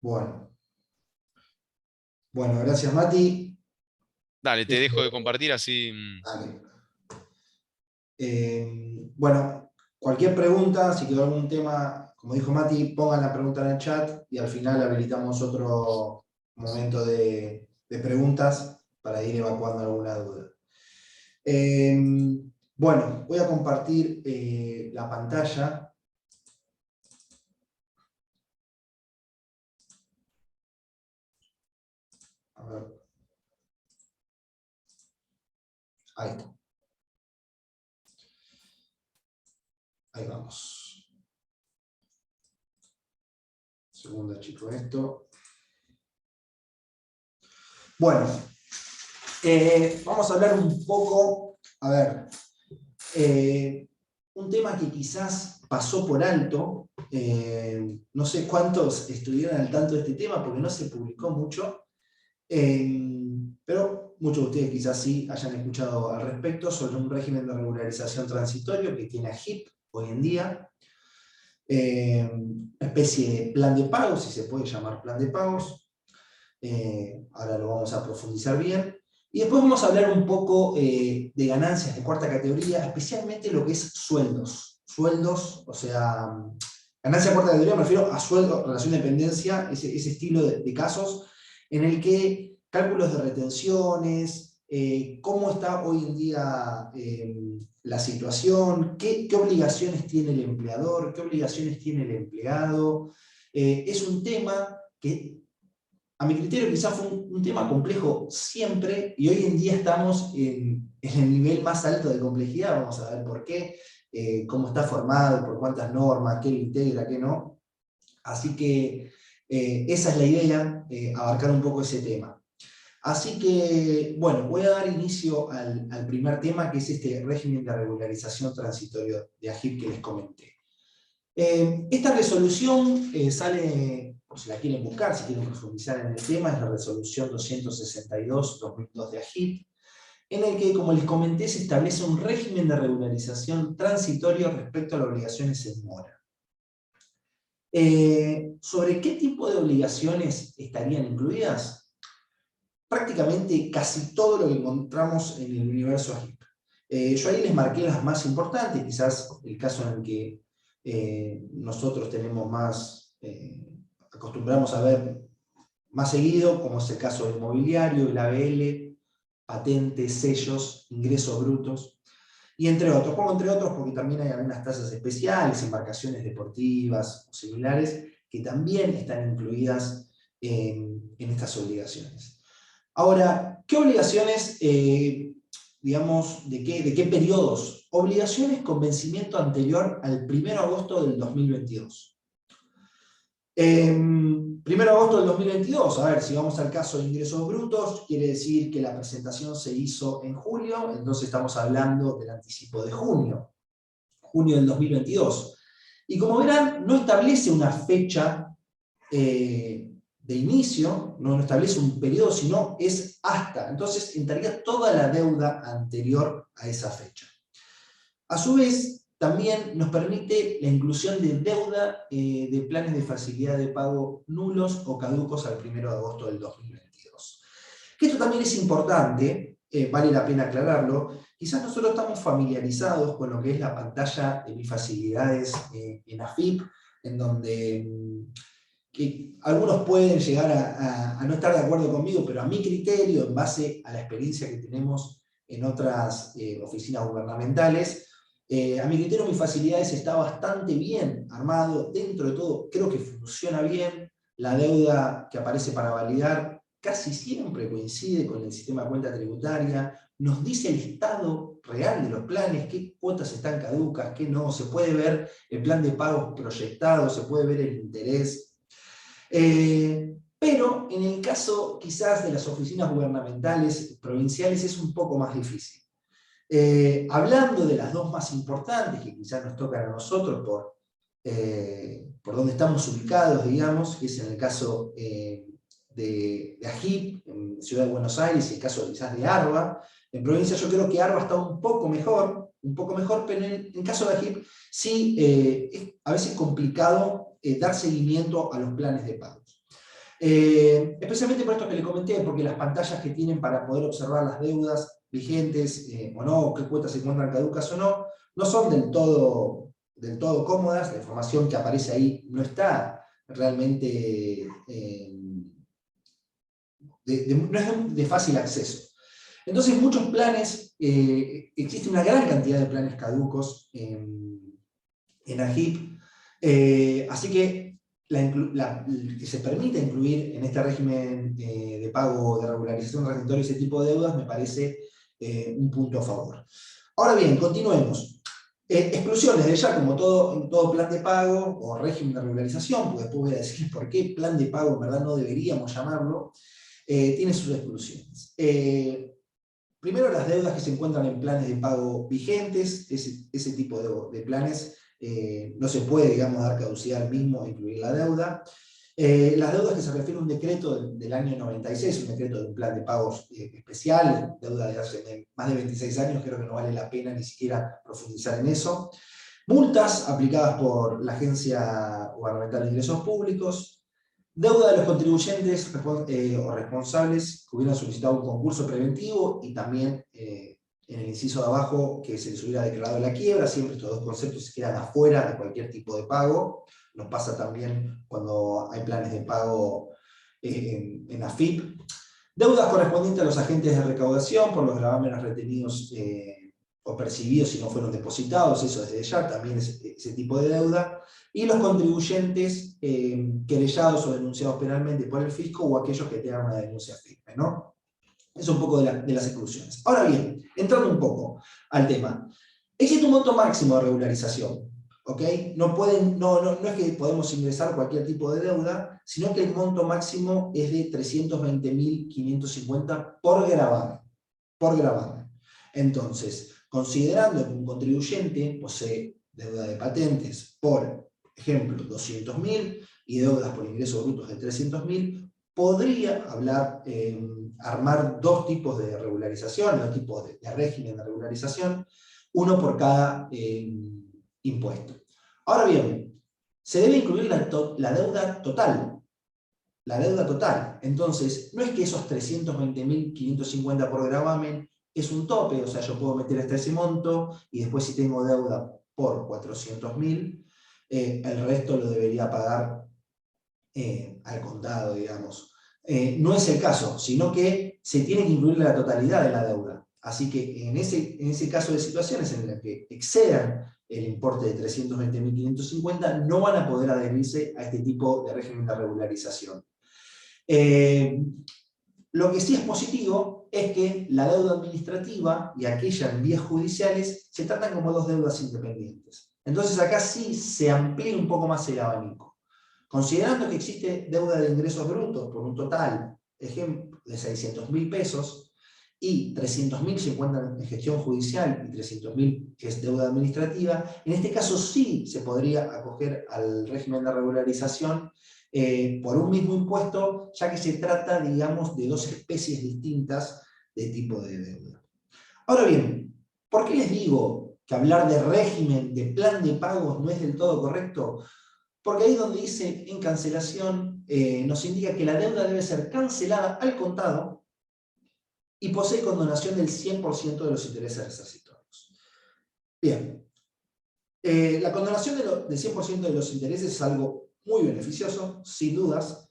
Bueno, bueno, gracias Mati. Dale, te dejo de compartir así. Dale. Bueno, cualquier pregunta, si quedó algún tema, como dijo Mati, pongan la pregunta en el chat y al final habilitamos otro momento de preguntas para ir evacuando alguna duda. Bueno, voy a compartir la pantalla. A ver. Ahí está. Ahí vamos. Segundo archivo esto. Bueno, vamos a hablar un poco, a ver, un tema que quizás pasó por alto, no sé cuántos estuvieron al tanto de este tema porque no se publicó mucho, pero muchos de ustedes quizás sí hayan escuchado al respecto sobre un régimen de regularización transitorio que tiene AGIP hoy en día, una especie de plan de pagos, si se puede llamar plan de pagos. Ahora lo vamos a profundizar bien. Y después vamos a hablar un poco de ganancias de cuarta categoría, especialmente lo que es sueldos. Sueldos, o sea, ganancia de cuarta categoría me refiero a sueldo, relación de dependencia, ese estilo de casos en el que cálculos de retenciones, cómo está hoy en día la situación, qué obligaciones tiene el empleador, qué obligaciones tiene el empleado. Es un tema que a mi criterio quizás fue un tema complejo siempre y hoy en día estamos en el nivel más alto de complejidad, vamos a ver por qué, cómo está formado, por cuántas normas, qué lo integra, qué no. Así que esa es la idea, abarcar un poco ese tema. Así que, bueno, voy a dar inicio al primer tema, que es este régimen de regularización transitorio de AGIP que les comenté. Esta resolución sale, o si la quieren buscar, si quieren profundizar en el tema, es la resolución 262/2002 de AGIP, en el que, como les comenté, se establece un régimen de regularización transitorio respecto a las obligaciones en mora. ¿Sobre qué tipo de obligaciones estarían incluidas? Prácticamente casi todo lo que encontramos en el universo AGIP. Yo ahí les marqué las más importantes, quizás el caso en el que nosotros tenemos más, acostumbramos a ver más seguido, como es el caso del inmobiliario, el ABL, patentes, sellos, ingresos brutos, y entre otros. Pongo entre otros porque también hay algunas tasas especiales, embarcaciones deportivas o similares, que también están incluidas en estas obligaciones. Ahora, ¿qué obligaciones, digamos, de qué periodos? Obligaciones con vencimiento anterior al 1 de agosto del 2022. 1 de agosto del 2022, a ver, si vamos al caso de ingresos brutos, quiere decir que la presentación se hizo en julio, entonces estamos hablando del anticipo de junio del 2022. Y como verán, no establece una fecha de inicio, no establece un periodo, sino es hasta. Entonces entraría toda la deuda anterior a esa fecha. A su vez, también nos permite la inclusión de deuda de planes de facilidad de pago nulos o caducos al 1 de agosto del 2022. Que esto también es importante, vale la pena aclararlo. Quizás nosotros estamos familiarizados con lo que es la pantalla de mis facilidades en AFIP, en donde que algunos pueden llegar a no estar de acuerdo conmigo, pero a mi criterio, en base a la experiencia que tenemos en otras oficinas gubernamentales, a mi criterio mi facilidades está bastante bien armado, dentro de todo creo que funciona bien, la deuda que aparece para validar casi siempre coincide con el sistema de cuenta tributaria, nos dice el estado real de los planes, qué cuotas están caducas, qué no, se puede ver el plan de pagos proyectado, se puede ver el interés. Pero en el caso quizás de las oficinas gubernamentales provinciales es un poco más difícil. Hablando de las dos más importantes, que quizás nos tocan a nosotros por donde estamos ubicados, digamos, que es en el caso de AGIP, en Ciudad de Buenos Aires, y el caso quizás de ARBA. En provincia yo creo que ARBA está un poco mejor, pero en el caso de AGIP sí es a veces complicado dar seguimiento a los planes de pagos. Especialmente por esto que le comenté, porque las pantallas que tienen para poder observar las deudas vigentes o no, qué cuotas se encuentran caducas o no, no son del todo cómodas, la información que aparece ahí no está realmente, no es de fácil acceso. Entonces muchos planes, existe una gran cantidad de planes caducos en AGIP, así que que se permita incluir en este régimen de pago de regularización transitoria ese tipo de deudas me parece un punto a favor. Ahora bien, continuemos. Exclusiones de ya, como en todo plan de pago o régimen de regularización, porque después voy a decir por qué plan de pago en verdad no deberíamos llamarlo, tiene sus exclusiones. Primero, las deudas que se encuentran en planes de pago vigentes, ese tipo de planes no se puede, digamos, dar caducidad al mismo e incluir la deuda. Las deudas que se refiere a un decreto del año 96, un decreto de un plan de pagos especial, deuda de hace más de 26 años, creo que no vale la pena ni siquiera profundizar en eso. Multas aplicadas por la Agencia Gubernamental de Ingresos Públicos. Deuda de los contribuyentes o responsables que hubieran solicitado un concurso preventivo y también en el inciso de abajo que se les hubiera declarado la quiebra. Siempre estos dos conceptos se quedan afuera de cualquier tipo de pago. Nos pasa también cuando hay planes de pago en AFIP. Deudas correspondientes a los agentes de recaudación por los gravámenes retenidos o percibidos si no fueron depositados, eso desde ya también es ese tipo de deuda. Y los contribuyentes querellados o denunciados penalmente por el fisco o aquellos que tengan una denuncia firme, ¿no? Es un poco de las exclusiones. Ahora bien, entrando un poco al tema. Existe un monto máximo de regularización, ¿ok? No es que podemos ingresar cualquier tipo de deuda, sino que el monto máximo es de 320.550 por gravamen. Por gravamen. Entonces, considerando que un contribuyente posee deuda de patentes por ejemplo, 200.000 y deudas por ingresos brutos de 300.000, podría armar dos tipos de regularización, dos tipos de régimen de regularización, uno por cada impuesto. Ahora bien, se debe incluir la deuda total. La deuda total. Entonces, no es que esos 320.550 por gravamen es un tope, o sea, yo puedo meter hasta ese monto y después si tengo deuda por 400.000, el resto lo debería pagar al contado, digamos. No es el caso, sino que se tiene que incluir la totalidad de la deuda. Así que en ese caso de situaciones en las que excedan el importe de 320.550, no van a poder adherirse a este tipo de régimen de regularización. Lo que sí es positivo es que la deuda administrativa y aquella en vías judiciales se tratan como dos deudas independientes. Entonces acá sí se amplía un poco más el abanico. Considerando que existe deuda de ingresos brutos por un total, ejemplo, de 600.000 pesos, y 300.000 se encuentran en gestión judicial y 300.000 que es deuda administrativa, en este caso sí se podría acoger al régimen de regularización por un mismo impuesto, ya que se trata, digamos, de dos especies distintas de tipo de deuda. Ahora bien, ¿por qué les digo que hablar de régimen, de plan de pagos no es del todo correcto? Porque ahí donde dice en cancelación, nos indica que la deuda debe ser cancelada al contado y posee condonación del 100% de los intereses resarcitorios. Bien, la condonación del 100% de los intereses es algo muy beneficioso, sin dudas,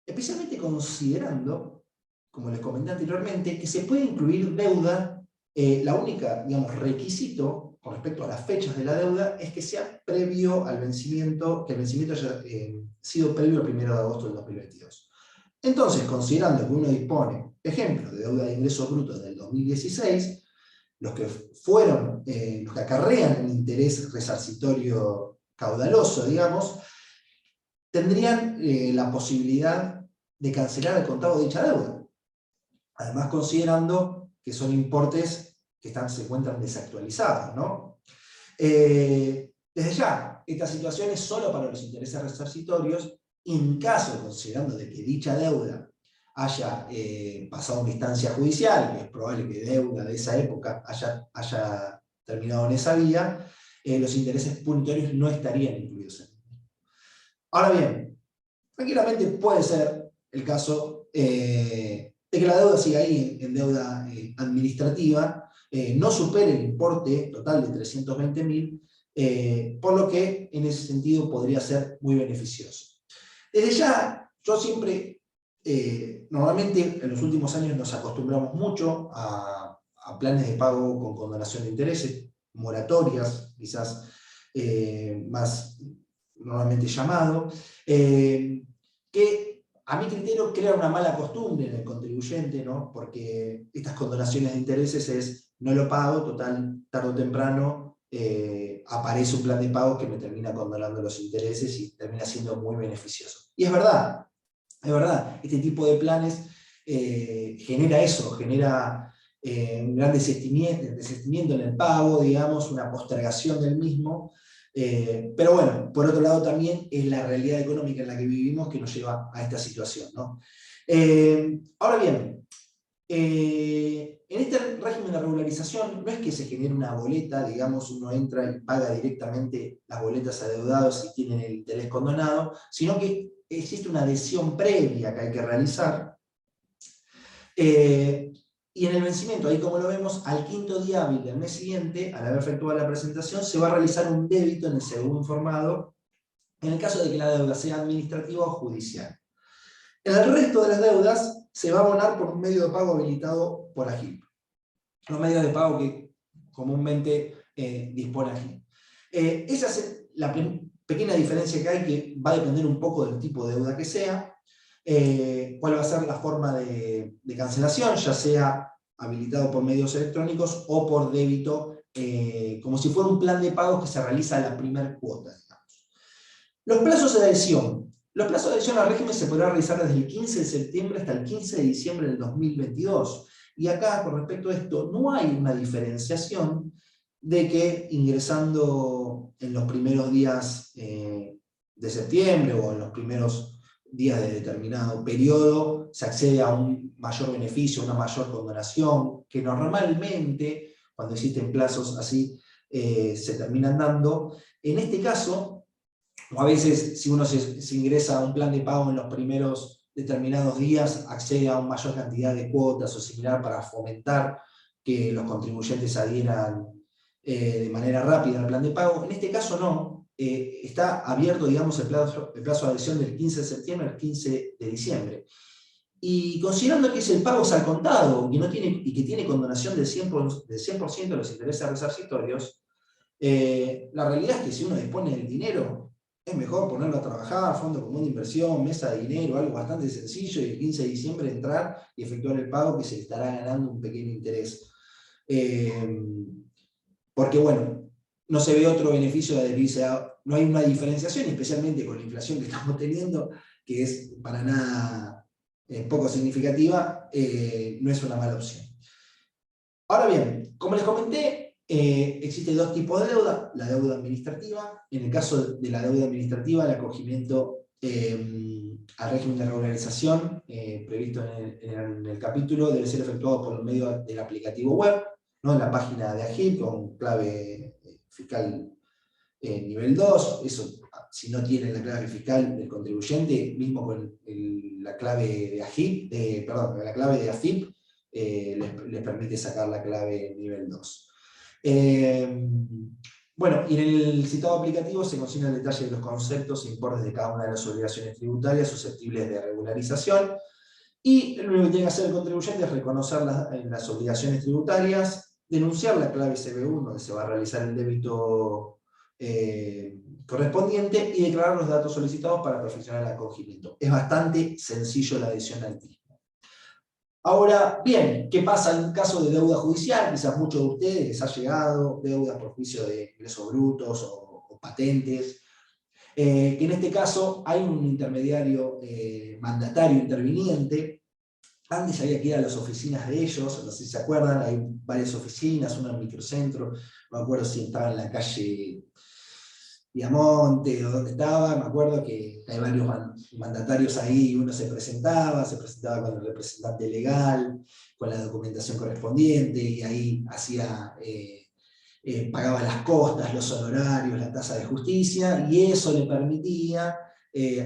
especialmente considerando, como les comenté anteriormente, que se puede incluir deuda, la única, digamos, requisito con respecto a las fechas de la deuda es que sea previo al vencimiento, que el vencimiento haya sido previo al 1 de agosto del 2022. Entonces, considerando que uno dispone, ejemplo, de deuda de ingresos brutos del 2016, los que los que acarrean un interés resarcitorio caudaloso, digamos, tendrían la posibilidad de cancelar al contado dicha deuda. Además, considerando que son importes que se encuentran desactualizados, ¿no? Desde ya, esta situación es solo para los intereses resarcitorios, en caso, considerando de que dicha deuda haya pasado una instancia judicial, que es probable que deuda de esa época haya terminado en esa vía, los intereses punitorios no estarían incluidos en él. Ahora bien, tranquilamente puede ser el caso de que la deuda siga ahí en deuda administrativa, no supere el importe total de 320.000, por lo que en ese sentido podría ser muy beneficioso. Desde ya, yo siempre, normalmente en los últimos años nos acostumbramos mucho a planes de pago con condonación de intereses, moratorias, quizás más normalmente llamado, que a mi criterio crea una mala costumbre en el contribuyente, ¿no? Porque estas condonaciones de intereses es, no lo pago, total, tarde o temprano aparece un plan de pago que me termina condonando los intereses y termina siendo muy beneficioso. Y es verdad, este tipo de planes genera eso, genera un gran desistimiento en el pago, digamos, una postergación del mismo. Pero bueno, por otro lado también es la realidad económica en la que vivimos que nos lleva a esta situación, ¿no? Ahora bien, en este régimen de regularización no es que se genere una boleta, digamos, uno entra y paga directamente las boletas adeudados y tienen el interés condonado, sino que existe una adhesión previa que hay que realizar. Y en el vencimiento, ahí como lo vemos, al quinto día hábil del mes siguiente, al haber efectuado la presentación, se va a realizar un débito en el según informado, en el caso de que la deuda sea administrativa o judicial. En el resto de las deudas se va a abonar por un medio de pago habilitado por AGIP. Los medios de pago que comúnmente dispone AGIP. Esa es la pequeña diferencia que hay, que va a depender un poco del tipo de deuda que sea. Cuál va a ser la forma de cancelación, ya sea habilitado por medios electrónicos o por débito, como si fuera un plan de pagos que se realiza a la primera cuota, digamos. Los plazos de adhesión. Los plazos de adhesión al régimen se podrán realizar desde el 15 de septiembre hasta el 15 de diciembre del 2022. Y acá, con respecto a esto, no hay una diferenciación de que ingresando en los primeros días de septiembre o en los primeros días de determinado periodo se accede a un mayor beneficio, una mayor condonación, que normalmente, cuando existen plazos así, se terminan dando. En este caso, o a veces, si uno se ingresa a un plan de pago en los primeros determinados días, accede a una mayor cantidad de cuotas o similar para fomentar que los contribuyentes adhieran de manera rápida al plan de pago. En este caso no. está abierto, digamos, el plazo de adhesión del 15 de septiembre al 15 de diciembre. Y considerando que es el pago al contado y que tiene condonación del 100% de los intereses resarcitorios, la realidad es que si uno dispone del dinero, es mejor ponerlo a trabajar, fondo común de inversión, mesa de dinero, algo bastante sencillo, y el 15 de diciembre entrar y efectuar el pago, que se le estará ganando un pequeño interés. Porque bueno, no se ve otro beneficio de adherirse no hay una diferenciación, especialmente con la inflación que estamos teniendo, que es para nada poco significativa, no es una mala opción. Ahora bien, como les comenté, existen dos tipos de deuda: la deuda administrativa. En el caso de la deuda administrativa, el acogimiento al régimen de regularización previsto en el capítulo debe ser efectuado por medio del aplicativo web, ¿no? En la página de AGIP con clave fiscal nivel 2. Eso, si no tienen la clave fiscal del contribuyente, mismo con la clave de AGIP, la clave de AFIP, les permite sacar la clave nivel 2. Bueno, y en el citado aplicativo se consigna el detalle de los conceptos e importes de cada una de las obligaciones tributarias susceptibles de regularización, y lo único que tiene que hacer el contribuyente es reconocer las obligaciones tributarias, denunciar la clave CBU, donde se va a realizar el débito correspondiente, y declarar los datos solicitados para perfeccionar el acogimiento. Es bastante sencillo la adhesión al mismo. Ahora, bien, ¿qué pasa en un caso de deuda judicial? Quizás muchos de ustedes les ha llegado deudas por juicio de ingresos brutos o patentes, que en este caso hay un intermediario mandatario interviniente. Antes había que ir a las oficinas de ellos, no sé si se acuerdan, hay varias oficinas, una en Microcentro, no me acuerdo si estaba en la calle Diamonte o donde estaba. Me acuerdo que hay varios mandatarios ahí, y uno se presentaba con el representante legal, con la documentación correspondiente, y ahí pagaba las costas, los honorarios, la tasa de justicia, y eso le permitía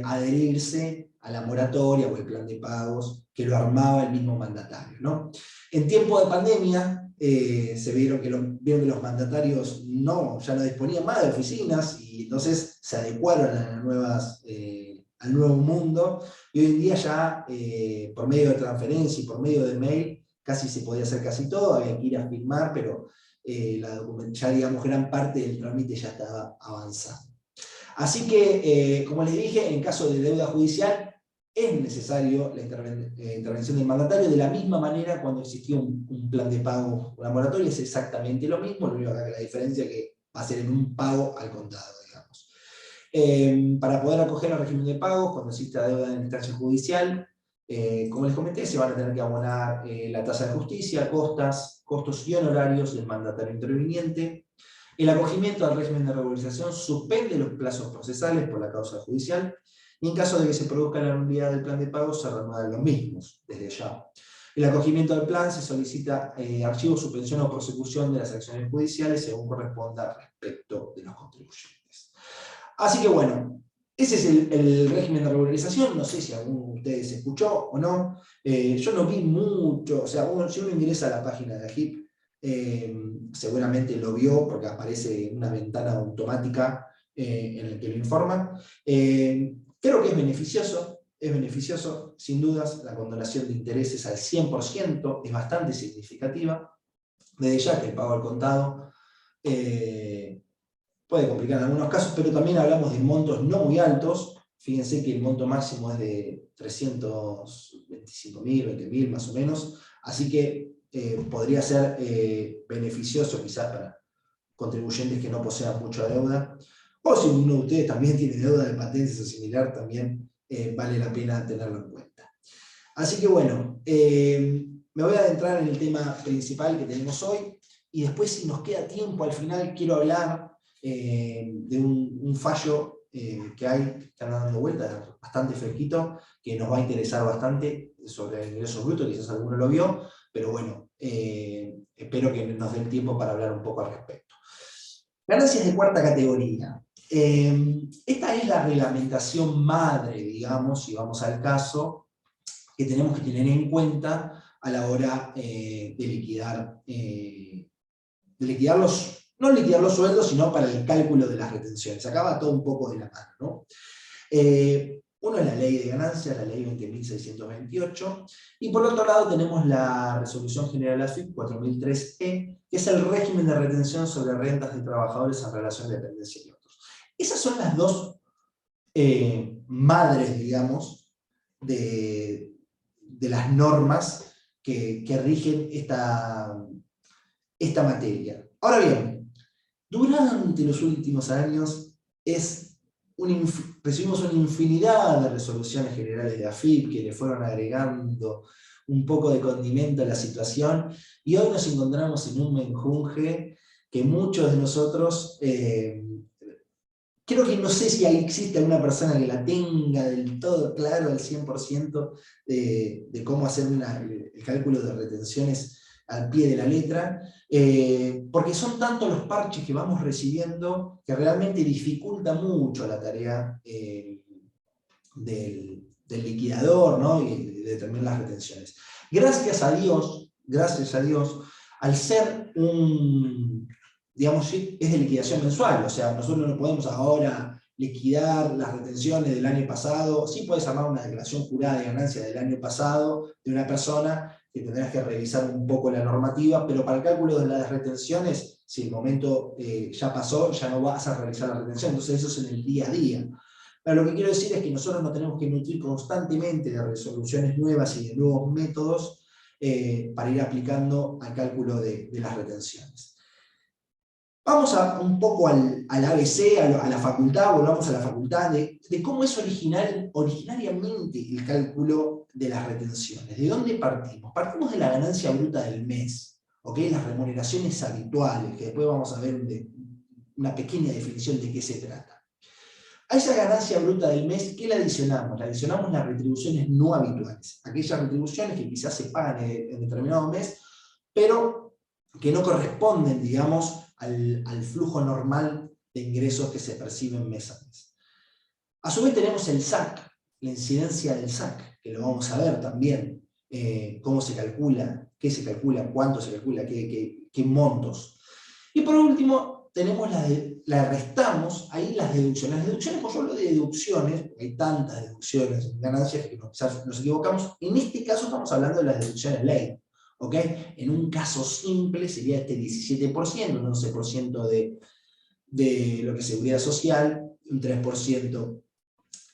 adherirse a la moratoria o el plan de pagos que lo armaba el mismo mandatario, ¿no? En tiempo de pandemia se vieron que los mandatarios ya no disponían más de oficinas, y entonces se adecuaron al nuevo mundo, y hoy en día ya por medio de transferencia y por medio de mail casi se podía hacer casi todo. Había que ir a firmar, pero ya digamos gran parte del trámite ya estaba avanzado. Así que, como les dije, en caso de deuda judicial es necesario la intervención del mandatario. De la misma manera, cuando existió un plan de pago, una moratoria, es exactamente lo mismo. Lo único que la diferencia es que va a ser en un pago al contado, digamos. Para poder acoger al régimen de pagos, cuando exista deuda en instancia judicial, como les comenté, se van a tener que abonar la tasa de justicia, costos y honorarios del mandatario interviniente. El acogimiento al régimen de regularización suspende los plazos procesales por la causa judicial, y en caso de que se produzca la nulidad del plan de pago, se reanudan los mismos desde ya. El acogimiento al plan se solicita archivo, suspensión o prosecución de las acciones judiciales según corresponda respecto de los contribuyentes. Así que bueno, ese es el régimen de regularización. No sé si alguno de ustedes escuchó o no. Yo no vi mucho. O sea, si uno ingresa a la página de AGIP, seguramente lo vio porque aparece una ventana automática en la que lo informan. Creo que es beneficioso, sin dudas. La condonación de intereses al 100% es bastante significativa. Desde ya que el pago al contado puede complicar en algunos casos, pero también hablamos de montos no muy altos. Fíjense que el monto máximo es de 325.000, 20.000 más o menos, así que podría ser beneficioso quizás para contribuyentes que no posean mucha deuda, o si uno de ustedes también tiene deuda de patentes o similar, también vale la pena tenerlo en cuenta. Así que bueno, me voy a adentrar en el tema principal que tenemos hoy, y después, si nos queda tiempo al final, quiero hablar de un fallo que anda dando vueltas, bastante fresquito, que nos va a interesar bastante, sobre el ingreso bruto. Quizás alguno lo vio, pero bueno, espero que nos dé el tiempo para hablar un poco al respecto. Ganancias de cuarta categoría. Esta es la reglamentación madre, digamos, si vamos al caso, que tenemos que tener en cuenta a la hora de liquidar no liquidar los sueldos, sino para el cálculo de las retenciones. Acá va todo un poco de la mano, ¿no? Uno es la ley de ganancias, la ley 20.628, y por otro lado tenemos la Resolución General AFIP 4003E, que es el régimen de retención sobre rentas de trabajadores en relación de dependencia y otros. Esas son las dos madres, digamos, de las normas que rigen esta materia. Ahora bien, durante los últimos años recibimos una infinidad de resoluciones generales de AFIP que le fueron agregando un poco de condimento a la situación, y hoy nos encontramos en un menjunje que muchos de nosotros, creo que no sé si existe alguna persona que la tenga del todo claro al 100% de cómo hacer el cálculo de retenciones al pie de la letra, porque son tantos los parches que vamos recibiendo que realmente dificulta mucho la tarea del liquidador, ¿no? Y de determinar las retenciones. Gracias a Dios, al ser digamos, es de liquidación mensual, o sea, nosotros no podemos ahora liquidar las retenciones del año pasado. Sí puedes armar una declaración jurada de ganancias del año pasado de una persona, que tendrás que revisar un poco la normativa, pero para el cálculo de las retenciones, si el momento ya pasó, ya no vas a realizar la retención, entonces eso es en el día a día. Pero lo que quiero decir es que nosotros nos tenemos que nutrir constantemente de resoluciones nuevas y de nuevos métodos para ir aplicando al cálculo de las retenciones. Vamos un poco al ABC, a la facultad, volvamos a la facultad, de cómo es originariamente el cálculo de las retenciones. ¿De dónde partimos? Partimos de la ganancia bruta del mes, ¿okay? Las remuneraciones habituales, que después vamos a ver una pequeña definición de qué se trata. A esa ganancia bruta del mes, ¿qué le adicionamos? Le adicionamos las retribuciones no habituales, aquellas retribuciones que quizás se pagan en determinado mes, pero que no corresponden, digamos, al flujo normal de ingresos que se perciben mes a mes. A su vez tenemos el SAC, la incidencia del SAC, que lo vamos a ver también, cómo se calcula, qué se calcula, cuánto se calcula, qué montos. Y por último, tenemos restamos ahí las deducciones. Las deducciones, por yo hablo de deducciones, hay tantas deducciones en ganancias que quizás nos equivocamos. En este caso estamos hablando de las deducciones ley. ¿Okay? En un caso simple sería este 17%, un 11% de lo que es seguridad social, un 3%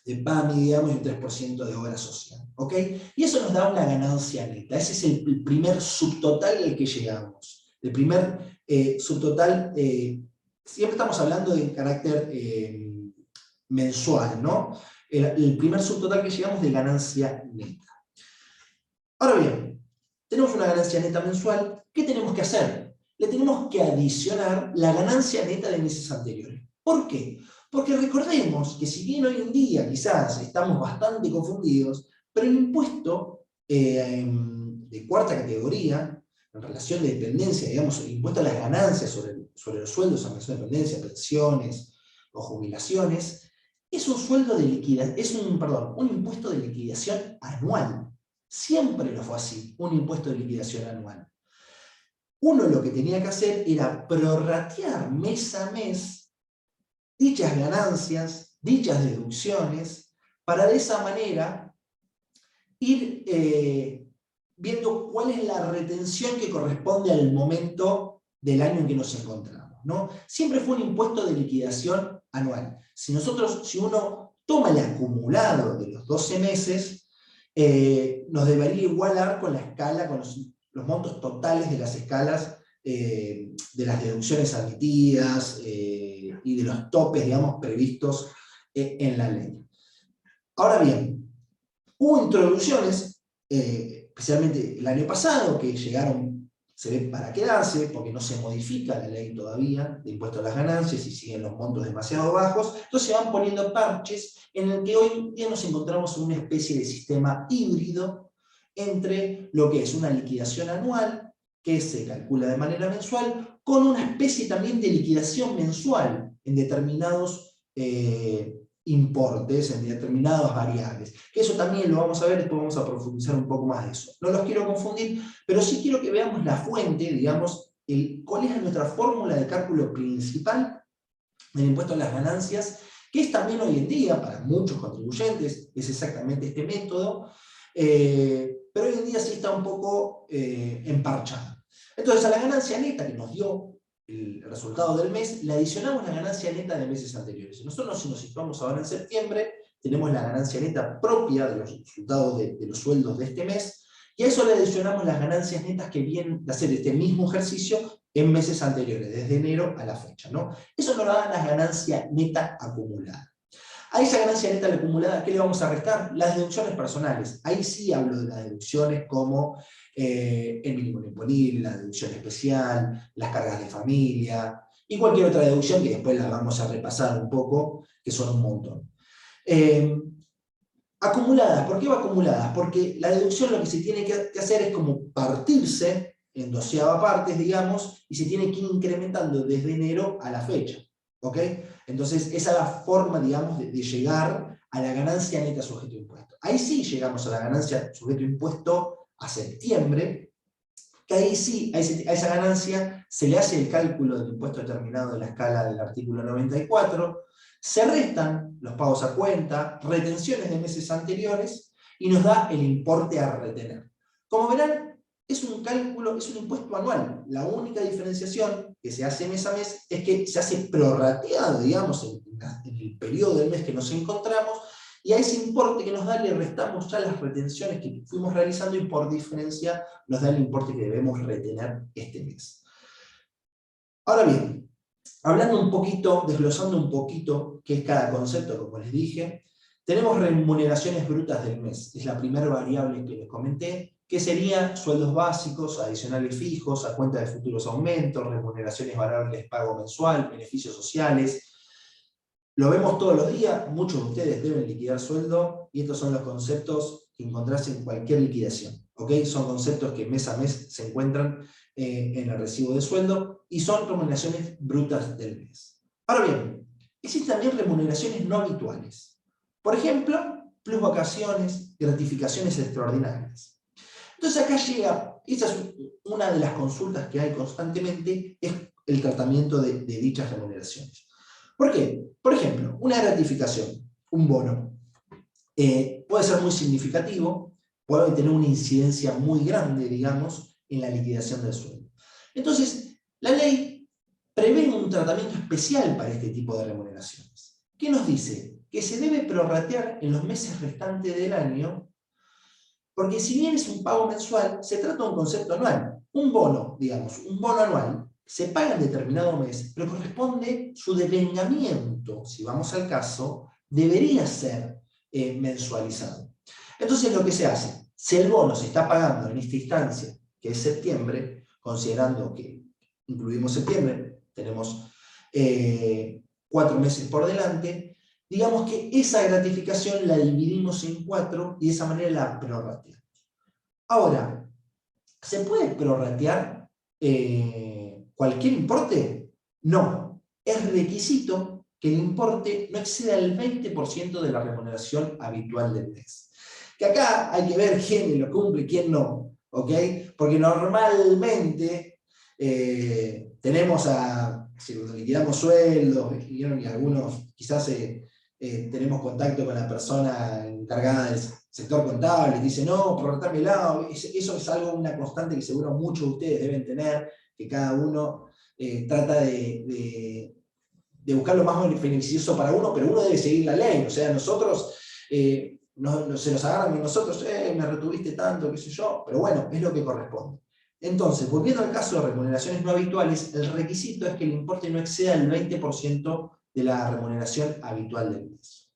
de PAMI, digamos, y un 3% de obra social. ¿Okay? Y eso nos da una ganancia neta. Ese es el primer subtotal al que llegamos. El primer subtotal, siempre estamos hablando de carácter mensual, ¿no? El primer subtotal que llegamos de ganancia neta. Ahora bien, tenemos una ganancia neta mensual, ¿qué tenemos que hacer? Le tenemos que adicionar la ganancia neta de meses anteriores. ¿Por qué? Porque recordemos que si bien hoy en día quizás estamos bastante confundidos, pero el impuesto de cuarta categoría, en relación de dependencia, digamos, el impuesto a las ganancias sobre los sueldos en relación de dependencia, pensiones o jubilaciones, es un impuesto de liquidación anual. Siempre lo fue así, un impuesto de liquidación anual. Uno lo que tenía que hacer era prorratear mes a mes dichas ganancias, dichas deducciones, para de esa manera ir viendo cuál es la retención que corresponde al momento del año en que nos encontramos, ¿no? Siempre fue un impuesto de liquidación anual. Si uno toma el acumulado de los 12 meses, nos debería igualar con la escala, con los montos totales de las escalas de las deducciones admitidas y de los topes, digamos, previstos en la ley. Ahora bien, hubo introducciones, especialmente el año pasado, que llegaron, se ve, para quedarse, porque no se modifica la ley todavía de impuesto a las ganancias y siguen los montos demasiado bajos. Entonces se van poniendo parches en el que hoy en día nos encontramos en una especie de sistema híbrido entre lo que es una liquidación anual, que se calcula de manera mensual, con una especie también de liquidación mensual en determinados importes, en determinadas variables. Que eso también lo vamos a ver, después vamos a profundizar un poco más de eso. No los quiero confundir, pero sí quiero que veamos la fuente, digamos, cuál es nuestra fórmula de cálculo principal del impuesto a las ganancias, que es también hoy en día, para muchos contribuyentes, es exactamente este método, pero hoy en día sí está un poco emparchado. Entonces, a la ganancia neta que nos dio el resultado del mes, le adicionamos la ganancia neta de meses anteriores. Nosotros, si nos situamos ahora en septiembre, tenemos la ganancia neta propia de los resultados de los sueldos de este mes, y a eso le adicionamos las ganancias netas que vienen de hacer este mismo ejercicio en meses anteriores, desde enero a la fecha, ¿no? Eso nos da la ganancia neta acumulada. A esa ganancia neta acumulada, ¿qué le vamos a restar? Las deducciones personales. Ahí sí hablo de las deducciones como el mínimo imponible, la deducción especial, las cargas de familia, y cualquier otra deducción que después la vamos a repasar un poco, que son un montón. Acumuladas, ¿por qué va acumuladas? Porque la deducción lo que se tiene que hacer es como partirse en 12ava partes, digamos, y se tiene que ir incrementando desde enero a la fecha. ¿Ok? Entonces, esa es la forma, digamos, de llegar a la ganancia neta sujeto a impuesto. Ahí sí llegamos a la ganancia sujeto a impuesto a septiembre, que ahí sí, a esa ganancia se le hace el cálculo del impuesto determinado en la escala del artículo 94, se restan los pagos a cuenta, retenciones de meses anteriores, y nos da el importe a retener. Como verán, es un cálculo, es un impuesto anual. La única diferenciación que se hace mes a mes es que se hace prorrateado, digamos, en el periodo del mes que nos encontramos, y a ese importe que nos da le restamos ya las retenciones que fuimos realizando, y por diferencia nos da el importe que debemos retener este mes. Ahora bien, hablando un poquito, desglosando un poquito qué es cada concepto, como les dije, tenemos remuneraciones brutas del mes. Es la primera variable que les comenté, que serían sueldos básicos, adicionales fijos, a cuenta de futuros aumentos, remuneraciones variables pago mensual, beneficios sociales. Lo vemos todos los días, muchos de ustedes deben liquidar sueldo, y estos son los conceptos que encontrás en cualquier liquidación. ¿Okay? Son conceptos que mes a mes se encuentran en el recibo de sueldo, y son remuneraciones brutas del mes. Ahora bien, existen también remuneraciones no habituales. Por ejemplo, plus vacaciones, gratificaciones extraordinarias. Entonces acá llega, esa es una de las consultas que hay constantemente, es el tratamiento de dichas remuneraciones. ¿Por qué? Por ejemplo, una gratificación, un bono, puede ser muy significativo, puede tener una incidencia muy grande, digamos, en la liquidación del sueldo. Entonces, la ley prevé un tratamiento especial para este tipo de remuneraciones. ¿Qué nos dice? Que se debe prorratear en los meses restantes del año, porque si bien es un pago mensual, se trata de un concepto anual. Un bono, digamos, un bono anual, se paga en determinado mes, pero corresponde su devengamiento, si vamos al caso, debería ser mensualizado. Entonces lo que se hace, si el bono se está pagando en esta instancia, que es septiembre, considerando que incluimos septiembre, tenemos 4 meses por delante, digamos que esa gratificación la dividimos en 4 y de esa manera la prorrateamos. Ahora, ¿se puede prorratear cualquier importe? No. Es requisito que el importe no exceda el 20% de la remuneración habitual del mes. Que acá hay que ver quién lo cumple y quién no. ¿Ok? Porque normalmente tenemos si liquidamos sueldos, y algunos quizás tenemos contacto con la persona encargada del sector contable, y dice, no, prorratámela. Eso es algo, una constante que seguro muchos de ustedes deben tener, que cada uno trata de buscar lo más beneficioso para uno, pero uno debe seguir la ley. O sea, nosotros se nos agarran y nosotros, me retuviste tanto, qué sé yo, pero bueno, es lo que corresponde. Entonces, volviendo al caso de remuneraciones no habituales, el requisito es que el importe no exceda el 20% de la remuneración habitual del mes.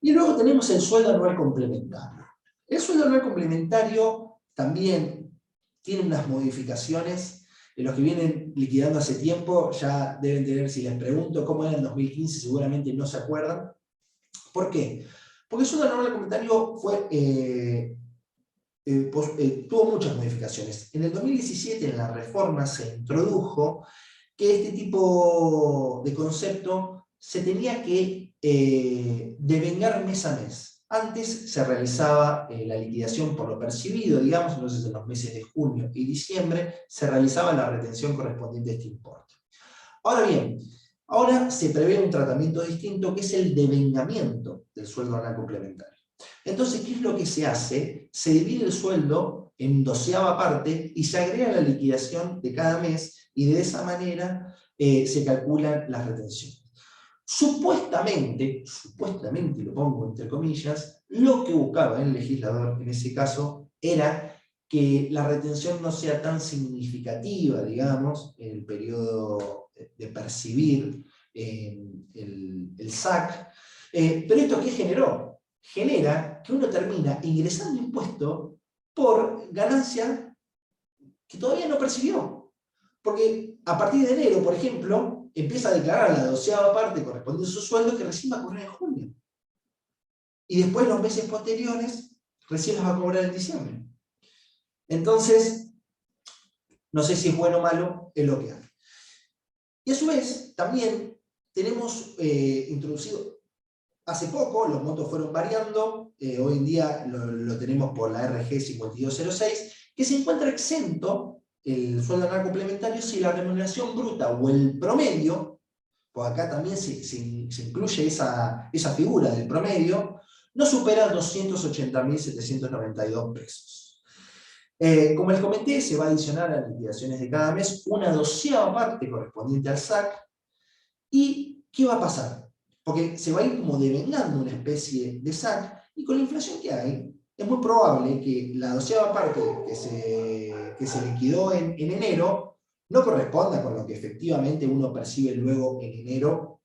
Y luego tenemos el sueldo anual complementario. El sueldo anual complementario también tiene unas modificaciones. Los que vienen liquidando hace tiempo ya deben tener, si les pregunto cómo era en 2015, seguramente no se acuerdan. ¿Por qué? Porque el sueldo anual complementario tuvo muchas modificaciones. En el 2017, en la reforma, se introdujo que este tipo de concepto se tenía que devengar mes a mes. Antes se realizaba la liquidación por lo percibido, digamos, entonces en los meses de junio y diciembre se realizaba la retención correspondiente a este importe. Ahora bien, ahora se prevé un tratamiento distinto que es el devengamiento del sueldo anual complementario. Entonces, ¿qué es lo que se hace? Se divide el sueldo en 12ª parte y se agrega la liquidación de cada mes y de esa manera se calculan las retenciones. Supuestamente, lo pongo entre comillas, lo que buscaba el legislador en ese caso era que la retención no sea tan significativa, digamos, en el periodo de percibir el SAC. Pero ¿esto qué generó? Genera que uno termina ingresando impuesto por ganancia que todavía no percibió. Porque a partir de enero, por ejemplo, empieza a declarar la 12ª parte correspondiente a su sueldo que recién va a cobrar en junio. Y después los meses posteriores recién los va a cobrar en diciembre. Entonces, no sé si es bueno o malo, es lo que hay. Y a su vez, también tenemos introducido, hace poco, los montos fueron variando, hoy en día lo tenemos por la RG 5206, que se encuentra exento el sueldo anual complementario si la remuneración bruta o el promedio, pues acá también se incluye esa figura del promedio, no supera 280.792 pesos. Como les comenté, se va a adicionar a las liquidaciones de cada mes una 12ª parte correspondiente al SAC. ¿Y qué va a pasar? Porque se va a ir como devengando una especie de SAC, y con la inflación que hay, es muy probable que la 12ª parte que se liquidó en enero no corresponda con lo que efectivamente uno percibe luego en enero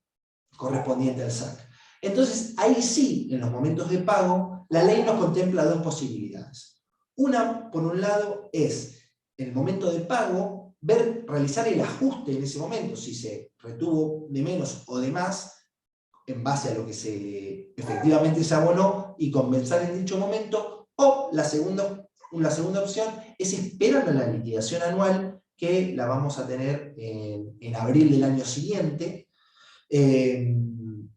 correspondiente al SAC. Entonces, ahí sí, en los momentos de pago, la ley nos contempla dos posibilidades. Una, por un lado, es en el momento de pago, realizar el ajuste en ese momento, si se retuvo de menos o de más, en base a lo que efectivamente se abonó, y compensar en dicho momento. O la segunda opción es esperar a la liquidación anual, que la vamos a tener en abril del año siguiente,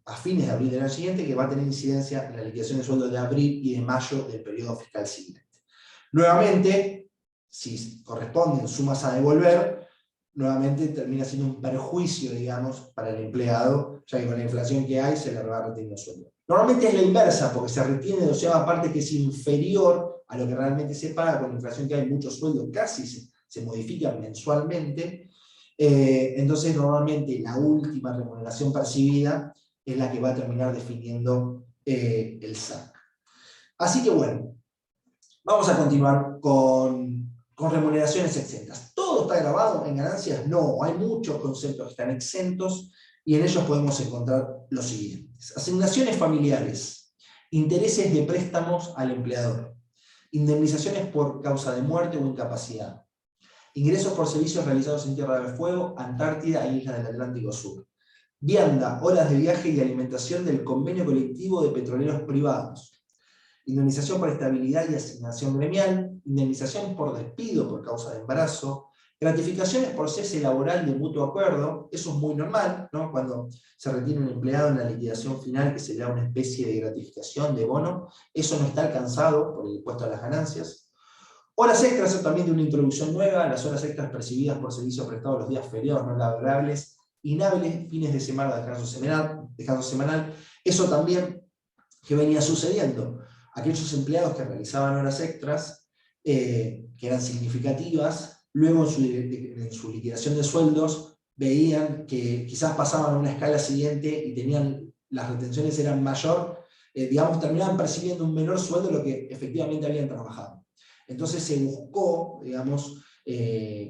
a fines de abril del año siguiente, que va a tener incidencia en la liquidación de sueldos de abril y de mayo del periodo fiscal siguiente. Nuevamente, si corresponden sumas a devolver, nuevamente termina siendo un perjuicio, digamos, para el empleado, ya que con la inflación que hay se le va reteniendo sueldo. Normalmente es la inversa, porque se retiene 12ª parte que es inferior a lo que realmente se paga. Con la inflación que hay, muchos sueldos casi se modifican mensualmente. Entonces, normalmente la última remuneración percibida es la que va a terminar definiendo el SAC. Así que bueno, vamos a continuar con remuneraciones exentas. ¿Todo está grabado en ganancias? No, hay muchos conceptos que están exentos, y en ellos podemos encontrar los siguientes: asignaciones familiares, intereses de préstamos al empleador, indemnizaciones por causa de muerte o incapacidad, ingresos por servicios realizados en Tierra del Fuego, Antártida e Islas del Atlántico Sur, vianda, horas de viaje y alimentación del convenio colectivo de petroleros privados, indemnización por estabilidad y asignación gremial, indemnización por despido por causa de embarazo, gratificaciones por cese laboral de mutuo acuerdo. Eso es muy normal, ¿no? Cuando se retiene un empleado en la liquidación final, que se le da una especie de gratificación, de bono, eso no está alcanzado por el impuesto a las ganancias. Horas extras, eso también de una introducción nueva: las horas extras percibidas por servicios prestados los días feriados no laborables, inhábiles, fines de semana, descanso semanal. Eso también que venía sucediendo. Aquellos empleados que realizaban horas extras, que eran significativas, luego en su liquidación de sueldos veían que quizás pasaban a una escala siguiente y las retenciones eran mayor, digamos, terminaban percibiendo un menor sueldo de lo que efectivamente habían trabajado. Entonces se buscó, digamos,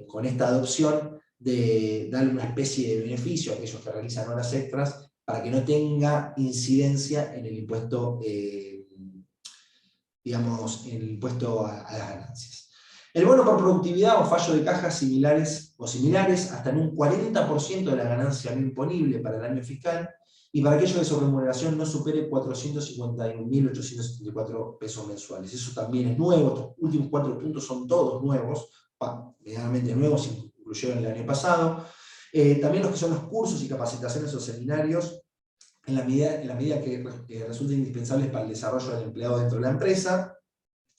con esta adopción, de darle una especie de beneficio a aquellos que realizan horas extras, para que no tenga incidencia en el impuesto, digamos, en el impuesto a las ganancias. El bono por productividad o fallo de cajas similares hasta en un 40% de la ganancia no imponible para el año fiscal, y para aquello que su remuneración no supere 451.874 pesos mensuales. Eso también es nuevo. Estos últimos 4 puntos son todos nuevos, medianamente nuevos, se incluyeron el año pasado. También los que son los cursos y capacitaciones o seminarios en la medida que resulten indispensables para el desarrollo del empleado dentro de la empresa,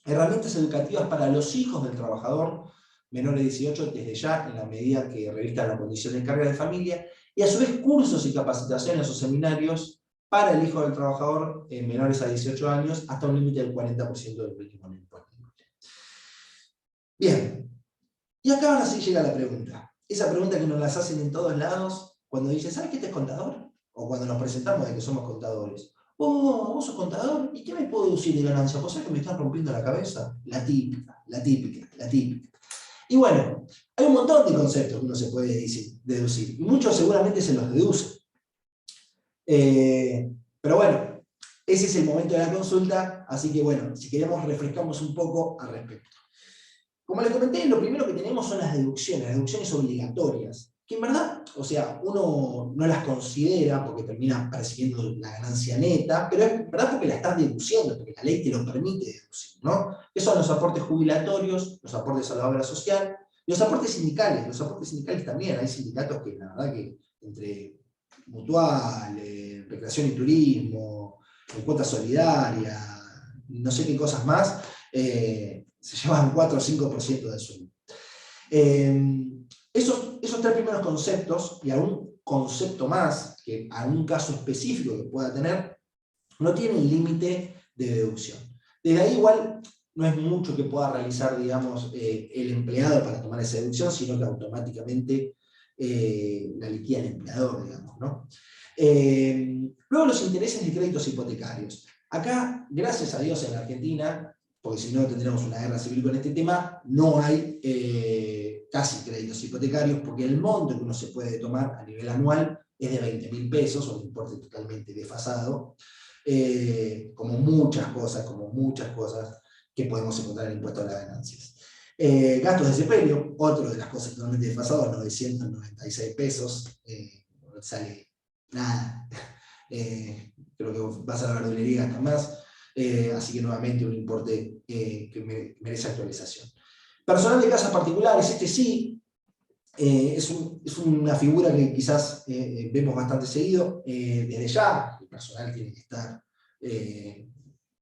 herramientas educativas para los hijos del trabajador menores de 18 desde ya, en la medida que revistan la condición de carga de familia, y a su vez cursos y capacitaciones o seminarios para el hijo del trabajador menores a 18 años hasta un límite del 40% del mínimo no imponible. Bien, y acá ahora sí llega la pregunta. Esa pregunta que nos las hacen en todos lados cuando dicen, ¿sabes qué este es contador? O cuando nos presentamos de que somos contadores. Oh, vos sos contador, ¿y qué me puedo deducir de ganancia? ¿Vos sabés que me están rompiendo la cabeza? La típica, la típica, la típica. Y bueno, hay un montón de conceptos que uno se puede deducir, y muchos seguramente se los deducen. Pero bueno, ese es el momento de la consulta, así que bueno, si queremos refrescamos un poco al respecto. Como les comenté, lo primero que tenemos son las deducciones obligatorias, que en verdad, o sea, uno no las considera porque termina percibiendo la ganancia neta, pero es verdad porque la estás deduciendo, porque la ley te lo permite deducir, ¿no? Que son los aportes jubilatorios, los aportes a la obra social, y los aportes sindicales también, hay sindicatos que la verdad que entre mutual, recreación y turismo, cuota solidaria, no sé qué cosas más, se llevan 4 o 5% del sueldo. Esos tres primeros conceptos, y algún concepto más, que algún caso específico que pueda tener, no tienen límite de deducción. Desde ahí igual no es mucho que pueda realizar, digamos, el empleado para tomar esa deducción, sino que automáticamente la liquida el empleador, digamos, ¿no? Luego los intereses de créditos hipotecarios. Acá, gracias a Dios en la Argentina, porque si no tendríamos una guerra civil con este tema, no hay casi créditos hipotecarios, porque el monto que uno se puede tomar a nivel anual es de 20.000 pesos, un importe totalmente desfasado, como muchas cosas que podemos encontrar en el impuesto a las ganancias. Gastos de sepelio, otro de las cosas totalmente desfasadas, 996 pesos, sale nada. Creo que vas a la verdulería y gastas más. Así que nuevamente un importe que merece actualización. Personal de casas particulares, este sí, es una figura que quizás vemos bastante seguido. Desde ya, el personal tiene que estar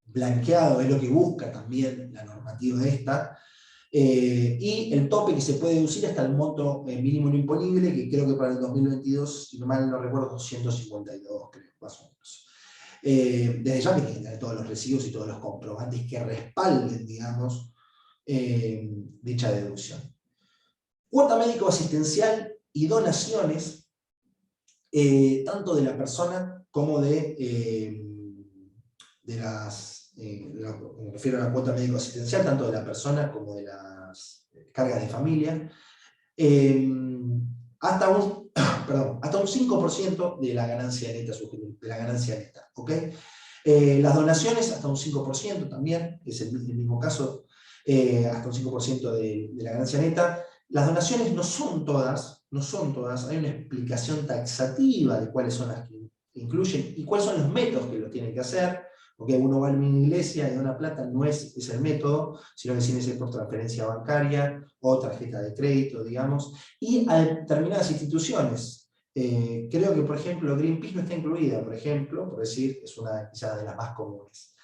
blanqueado, es lo que busca también la normativa esta. Y el tope que se puede deducir hasta el monto mínimo no imponible, que creo que para el 2022, si no mal no recuerdo, 252, creo, más o menos. Desde ya que tienen que tener todos los recibos y todos los comprobantes que respalden, digamos, dicha deducción. Cuota médico asistencial y donaciones, tanto de la persona como de las, me refiero a la cuota médico asistencial, tanto de la persona como de las cargas de familia, hasta un 5% de la ganancia neta, ¿ok? Las donaciones hasta un 5% también, es el mismo caso, hasta un 5% de la ganancia neta. Las donaciones no son todas, hay una explicación taxativa de cuáles son las que incluyen y cuáles son los métodos que lo tienen que hacer, porque uno va a una iglesia y dona plata, no es el método, sino que tiene que ser por transferencia bancaria o tarjeta de crédito, digamos, y a determinadas instituciones. Creo que, por ejemplo, Greenpeace no está incluida, por ejemplo, por decir, es una quizás de las más comunes.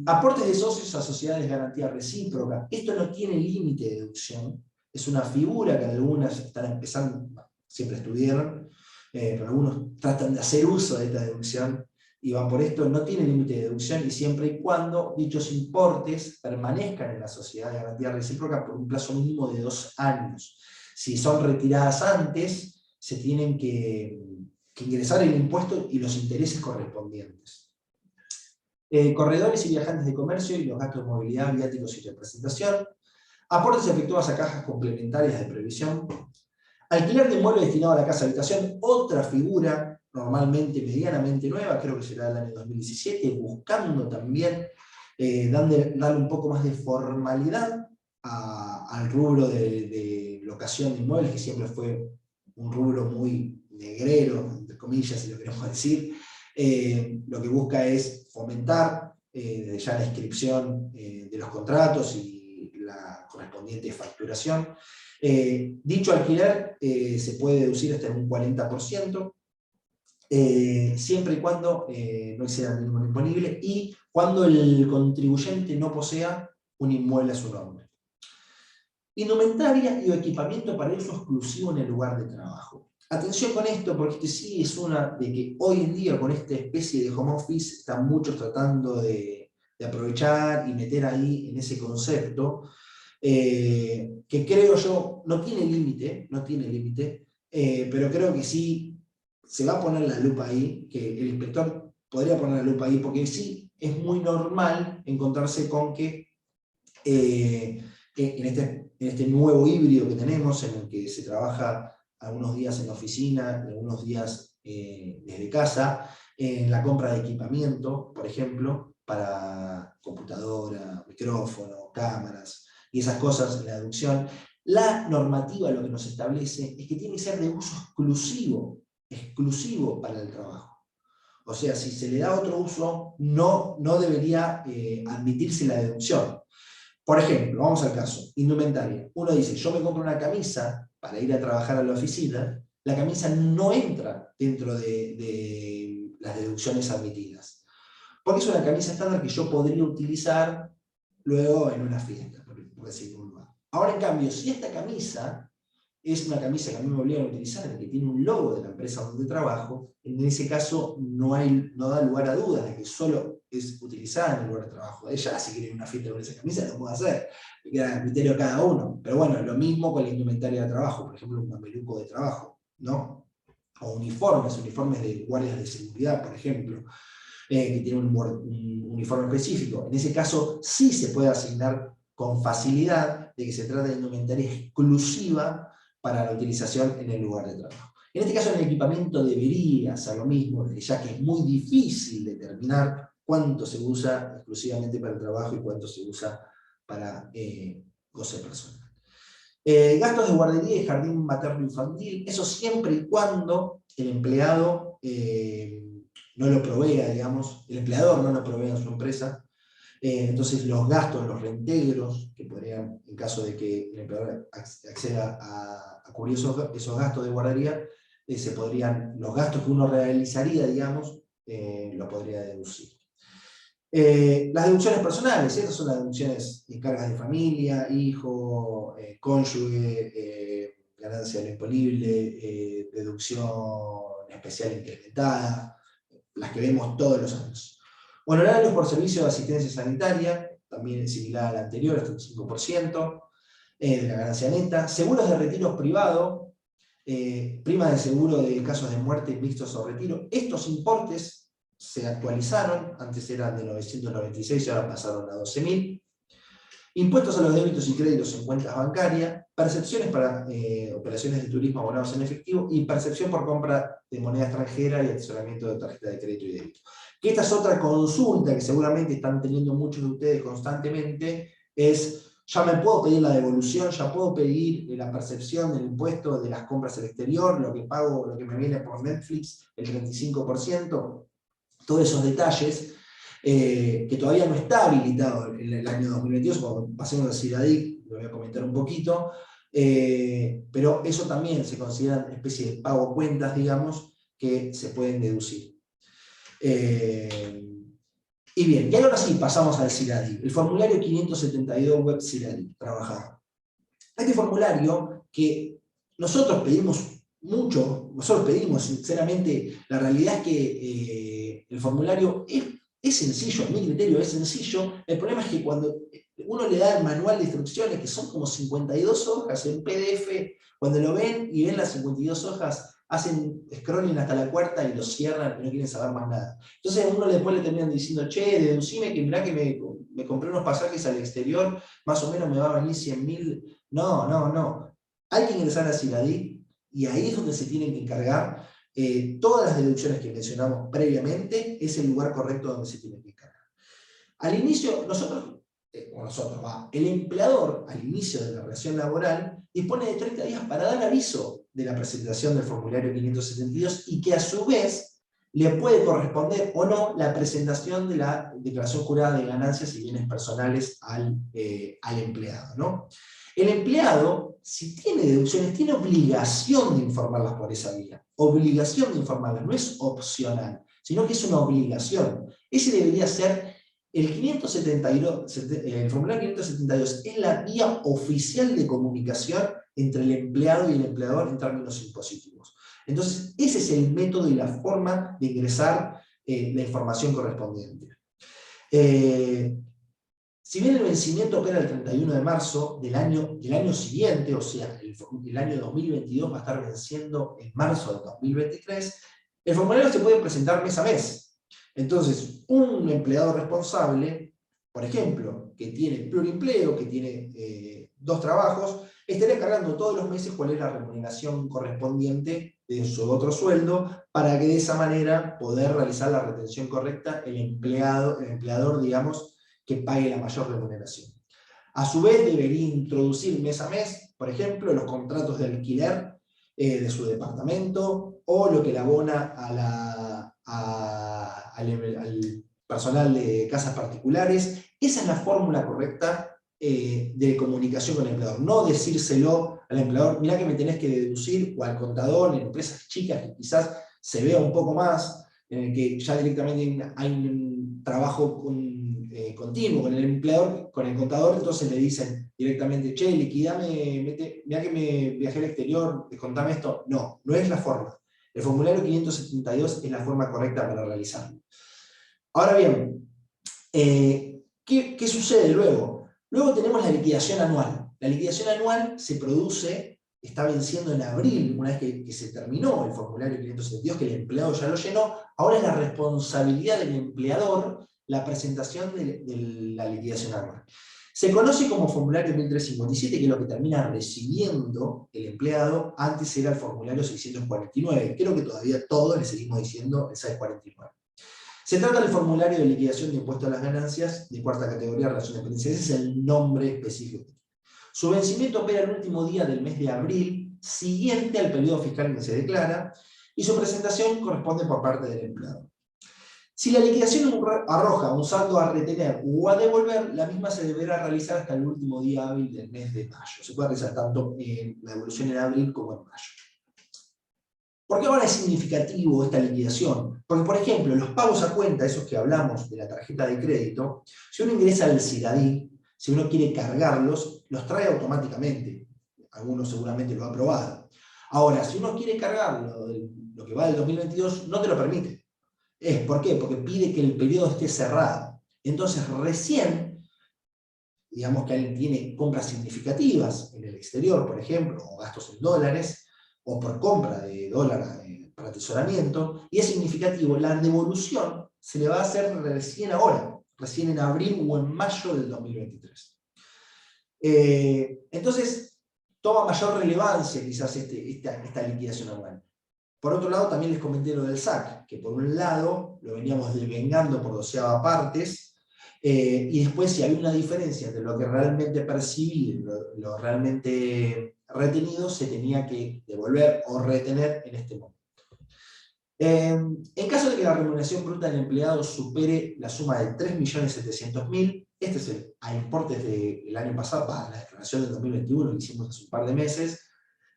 Aportes de socios a sociedades de garantía recíproca. Esto no tiene límite de deducción. Es una figura que algunas están empezando, siempre estuvieron, pero algunos tratan de hacer uso de esta deducción y van por esto. No tiene límite de deducción y siempre y cuando dichos importes permanezcan en la sociedad de garantía recíproca por un plazo mínimo de 2 años. Si son retiradas antes, se tienen que ingresar el impuesto y los intereses correspondientes. Corredores y viajantes de comercio y los gastos de movilidad, viáticos y representación. Aportes efectuados a cajas complementarias de previsión. Alquiler de inmueble destinado a la casa habitación, otra figura normalmente medianamente nueva, creo que será del año 2017, buscando también darle un poco más de formalidad al rubro de locación de inmuebles, que siempre fue un rubro muy negrero, entre comillas, si lo queremos decir. Lo que busca es fomentar desde ya la inscripción de los contratos y la correspondiente facturación. Dicho alquiler se puede deducir hasta en un 40%. siempre y cuando no exceda el mínimo imponible y cuando el contribuyente no posea un inmueble a su nombre. Indumentaria y equipamiento para uso exclusivo en el lugar de trabajo. Atención con esto, porque este sí es una de que hoy en día con esta especie de home office están muchos tratando de aprovechar y meter ahí en ese concepto, que creo yo no tiene límite, pero creo que sí se va a poner la lupa ahí, que el inspector podría poner la lupa ahí, porque sí es muy normal encontrarse con que en este nuevo híbrido que tenemos, en el que se trabaja algunos días en la oficina, algunos días desde casa, en la compra de equipamiento, por ejemplo, para computadora, micrófono, cámaras y esas cosas en la deducción. La normativa lo que nos establece es que tiene que ser de uso exclusivo para el trabajo. O sea, si se le da otro uso, no debería admitirse la deducción. Por ejemplo, vamos al caso, indumentaria. Uno dice, yo me compro una camisa para ir a trabajar a la oficina, la camisa no entra dentro de las deducciones admitidas. Porque es una camisa estándar que yo podría utilizar luego en una fiesta, por decir un lugar. Ahora, en cambio, si esta camisa es una camisa que a mí me obligan a utilizar, que tiene un logo de la empresa donde trabajo, en ese caso no da lugar a dudas de que solo es utilizada en el lugar de trabajo. Ella, si quiere ir a una fiesta con esa camisa, lo puede hacer, queda a criterio de cada uno. Pero bueno, lo mismo con la indumentaria de trabajo, por ejemplo, un mameluco de trabajo, ¿no? O uniformes de guardias de seguridad, por ejemplo, que tienen un uniforme específico. En ese caso, sí se puede asignar con facilidad de que se trata de indumentaria exclusiva para la utilización en el lugar de trabajo. En este caso, el equipamiento debería ser lo mismo, ya que es muy difícil determinar cuánto se usa exclusivamente para el trabajo y cuánto se usa para goce personal. Gastos de guardería y jardín materno-infantil, eso siempre y cuando el empleado no lo provea, digamos, el empleador no lo provea en su empresa. Entonces los gastos, los reintegros, que podrían, en caso de que el empleador acceda a cubrir esos gastos de guardería, los gastos que uno realizaría, digamos, lo podría deducir. Las deducciones personales, esas son las deducciones de cargas de familia, hijo, cónyuge, ganancia no imponible, deducción especial incrementada, las que vemos todos los años. Honorarios por servicio de asistencia sanitaria, también es similar a la anterior, hasta un 5% de la ganancia neta. Seguros de retiro privado, prima de seguro de casos de muerte mixtos o retiro. Estos importes se actualizaron, antes eran de 996 y ahora pasaron a 12.000. Impuestos a los débitos y créditos en cuentas bancarias, percepciones para operaciones de turismo abonados en efectivo y percepción por compra de moneda extranjera y asesoramiento de tarjeta de crédito y débito. Que esta es otra consulta que seguramente están teniendo muchos de ustedes constantemente, es, ya me puedo pedir la devolución, ya puedo pedir la percepción del impuesto de las compras al exterior, lo que pago, lo que me viene por Netflix, el 35%, todos esos detalles. Que todavía no está habilitado en el año 2022, cuando pasemos a CIRADIC, lo voy a comentar un poquito, pero eso también se considera una especie de pago cuentas, digamos, que se pueden deducir. Y bien, y ahora sí pasamos al CIRADIC, el formulario 572 web CIRADIC, trabajado. Este formulario que nosotros pedimos mucho, sinceramente, la realidad es que el formulario es sencillo, a mi criterio es sencillo. El problema es que cuando uno le da el manual de instrucciones, que son como 52 hojas en PDF, cuando lo ven y ven las 52 hojas, hacen scrolling hasta la cuarta y lo cierran y no quieren saber más nada. Entonces a uno después le terminan diciendo, che, deducime que mirá que me compré unos pasajes al exterior, más o menos me va a venir 100.000. No. Hay que ingresar a CIRADIC y ahí es donde se tienen que encargar. Todas las deducciones que mencionamos previamente es el lugar correcto donde se tienen que encargar. Al inicio, el empleador, al inicio de la relación laboral, dispone de 30 días para dar aviso de la presentación del formulario 572 y que a su vez le puede corresponder o no la presentación de la declaración jurada de ganancias y bienes personales al empleado, ¿no? El empleado, si tiene deducciones, tiene obligación de informarlas por esa vía. Obligación de informarlas, no es opcional, sino que es una obligación. Ese debería ser el 572, el formulario 572 es la vía oficial de comunicación entre el empleado y el empleador en términos impositivos. Entonces, ese es el método y la forma de ingresar la información correspondiente. Si bien el vencimiento opera el 31 de marzo del año siguiente, o sea, el año 2022 va a estar venciendo en marzo del 2023, el formulario se puede presentar mes a mes. Entonces, un empleado responsable, por ejemplo, que tiene pluriempleo, que tiene 2 trabajos, estaría cargando todos los meses cuál es la remuneración correspondiente de su otro sueldo, para que de esa manera poder realizar la retención correcta el empleador, digamos, que pague la mayor remuneración. A su vez, debería introducir mes a mes, por ejemplo, los contratos de alquiler de su departamento, o lo que le abona al personal de casas particulares. Esa es la fórmula correcta de comunicación con el empleador. No decírselo al empleador, mirá que me tenés que deducir, o al contador, en empresas chicas que quizás se vea un poco más, en el que ya directamente hay un trabajo continuo con el empleador, con el contador, entonces le dicen directamente, che, liquidame, mirá que me viajé al exterior, descontame esto. No, no es la forma. El formulario 572 es la forma correcta para realizarlo. Ahora bien, ¿qué sucede luego? Luego tenemos la liquidación anual. La liquidación anual se produce, está venciendo en abril, una vez que se terminó el formulario 572, que el empleado ya lo llenó. Ahora es la responsabilidad del empleador la presentación de la liquidación anual. Se conoce como formulario 1357, que es lo que termina recibiendo el empleado. Antes era el formulario 649. Creo que todavía todos le seguimos diciendo el 649. Se trata del formulario de liquidación de impuesto a las ganancias de cuarta categoría de relación de dependencia. Ese es el nombre específico. Su vencimiento opera el último día del mes de abril, siguiente al periodo fiscal en que se declara, y su presentación corresponde por parte del empleado. Si la liquidación arroja un saldo a retener o a devolver, la misma se deberá realizar hasta el último día hábil del mes de mayo. Se puede realizar tanto en la devolución en abril como en mayo. ¿Por qué ahora es significativo esta liquidación? Porque, por ejemplo, los pagos a cuenta, esos que hablamos de la tarjeta de crédito, si uno ingresa al CIRADí, si uno quiere cargarlos, los trae automáticamente. Algunos seguramente lo ha probado. Ahora, si uno quiere cargarlo, lo que va del 2022, no te lo permite. ¿Por qué? Porque pide que el periodo esté cerrado. Entonces, recién, digamos que alguien tiene compras significativas en el exterior, por ejemplo, o gastos en dólares, o por compra de dólar para atesoramiento, y es significativo, la devolución se le va a hacer recién ahora, recién en abril o en mayo del 2023. Entonces, toma mayor relevancia quizás esta liquidación anual. Por otro lado, también les comenté lo del SAC, que por un lado lo veníamos devengando por 12ava partes, y después si había una diferencia entre lo que realmente percibí y lo realmente retenido, se tenía que devolver o retener en este momento. En caso de que la remuneración bruta del empleado supere la suma de 3.700.000, este es a importes del año pasado, la declaración del 2021 que hicimos hace un par de meses,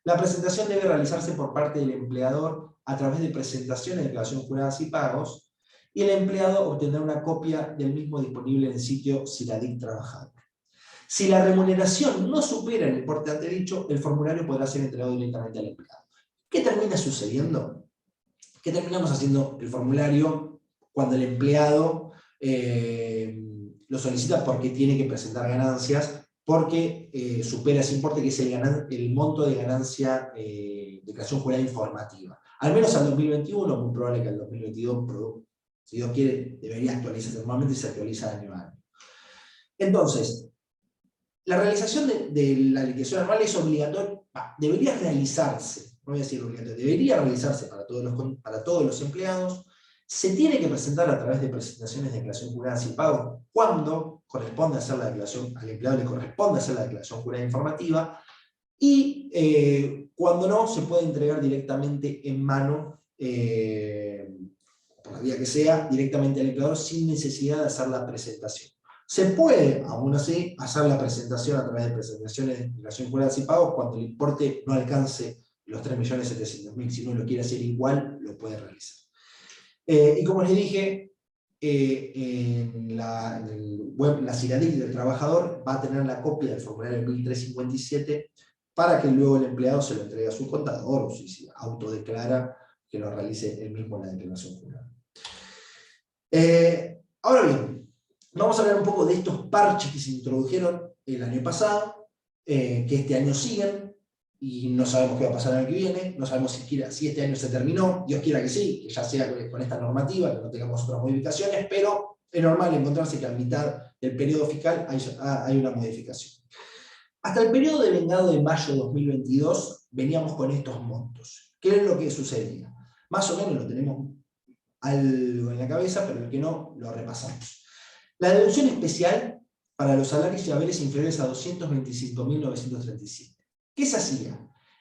la presentación debe realizarse por parte del empleador a través de presentación de declaración juradas y pagos, y el empleado obtendrá una copia del mismo disponible en el sitio CIRADIC Trabajador. Si la remuneración no supera el importe antedicho, el formulario podrá ser entregado directamente al empleado. ¿Qué termina sucediendo? ¿Qué terminamos haciendo el formulario cuando el empleado lo solicita porque tiene que presentar ganancias, porque supera ese importe que es el monto de ganancia de declaración jurada informativa? Al menos al 2021, muy probable que al 2022, si Dios quiere, debería actualizarse. Normalmente se actualiza año a año. Entonces, la realización de la liquidación anual es obligatoria, debería realizarse, no voy a decir obligatoria, debería realizarse para todos los empleados. Se tiene que presentar a través de presentaciones de declaración jurada y pagos cuando corresponde hacer la declaración, al empleado le corresponde hacer la declaración jurada informativa, y cuando no, se puede entregar directamente en mano por la vía que sea, directamente al empleador sin necesidad de hacer la presentación. Se puede, aún así, hacer la presentación a través de presentaciones de declaración de cuentas y pagos cuando el importe no alcance los 3.700.000. Si uno lo quiere hacer igual, lo puede realizar. Y como les dije, en el web, la CIRADIC del trabajador va a tener la copia del formulario 1357 para que luego el empleado se lo entregue a su contador o si se autodeclara que lo realice él mismo en la declaración jurada. Ahora bien, vamos a hablar un poco de estos parches que se introdujeron el año pasado, que este año siguen, y no sabemos qué va a pasar el año que viene, no sabemos si este año se terminó, Dios quiera que sí, que ya sea con esta normativa, que no tengamos otras modificaciones, pero es normal encontrarse que a mitad del periodo fiscal hay una modificación. Hasta el periodo de vengado de mayo de 2022 veníamos con estos montos. ¿Qué es lo que sucedía? Más o menos lo tenemos algo en la cabeza, pero el que no, lo repasamos. La deducción especial para los salarios y haberes inferiores a 225.937. ¿Qué se hacía?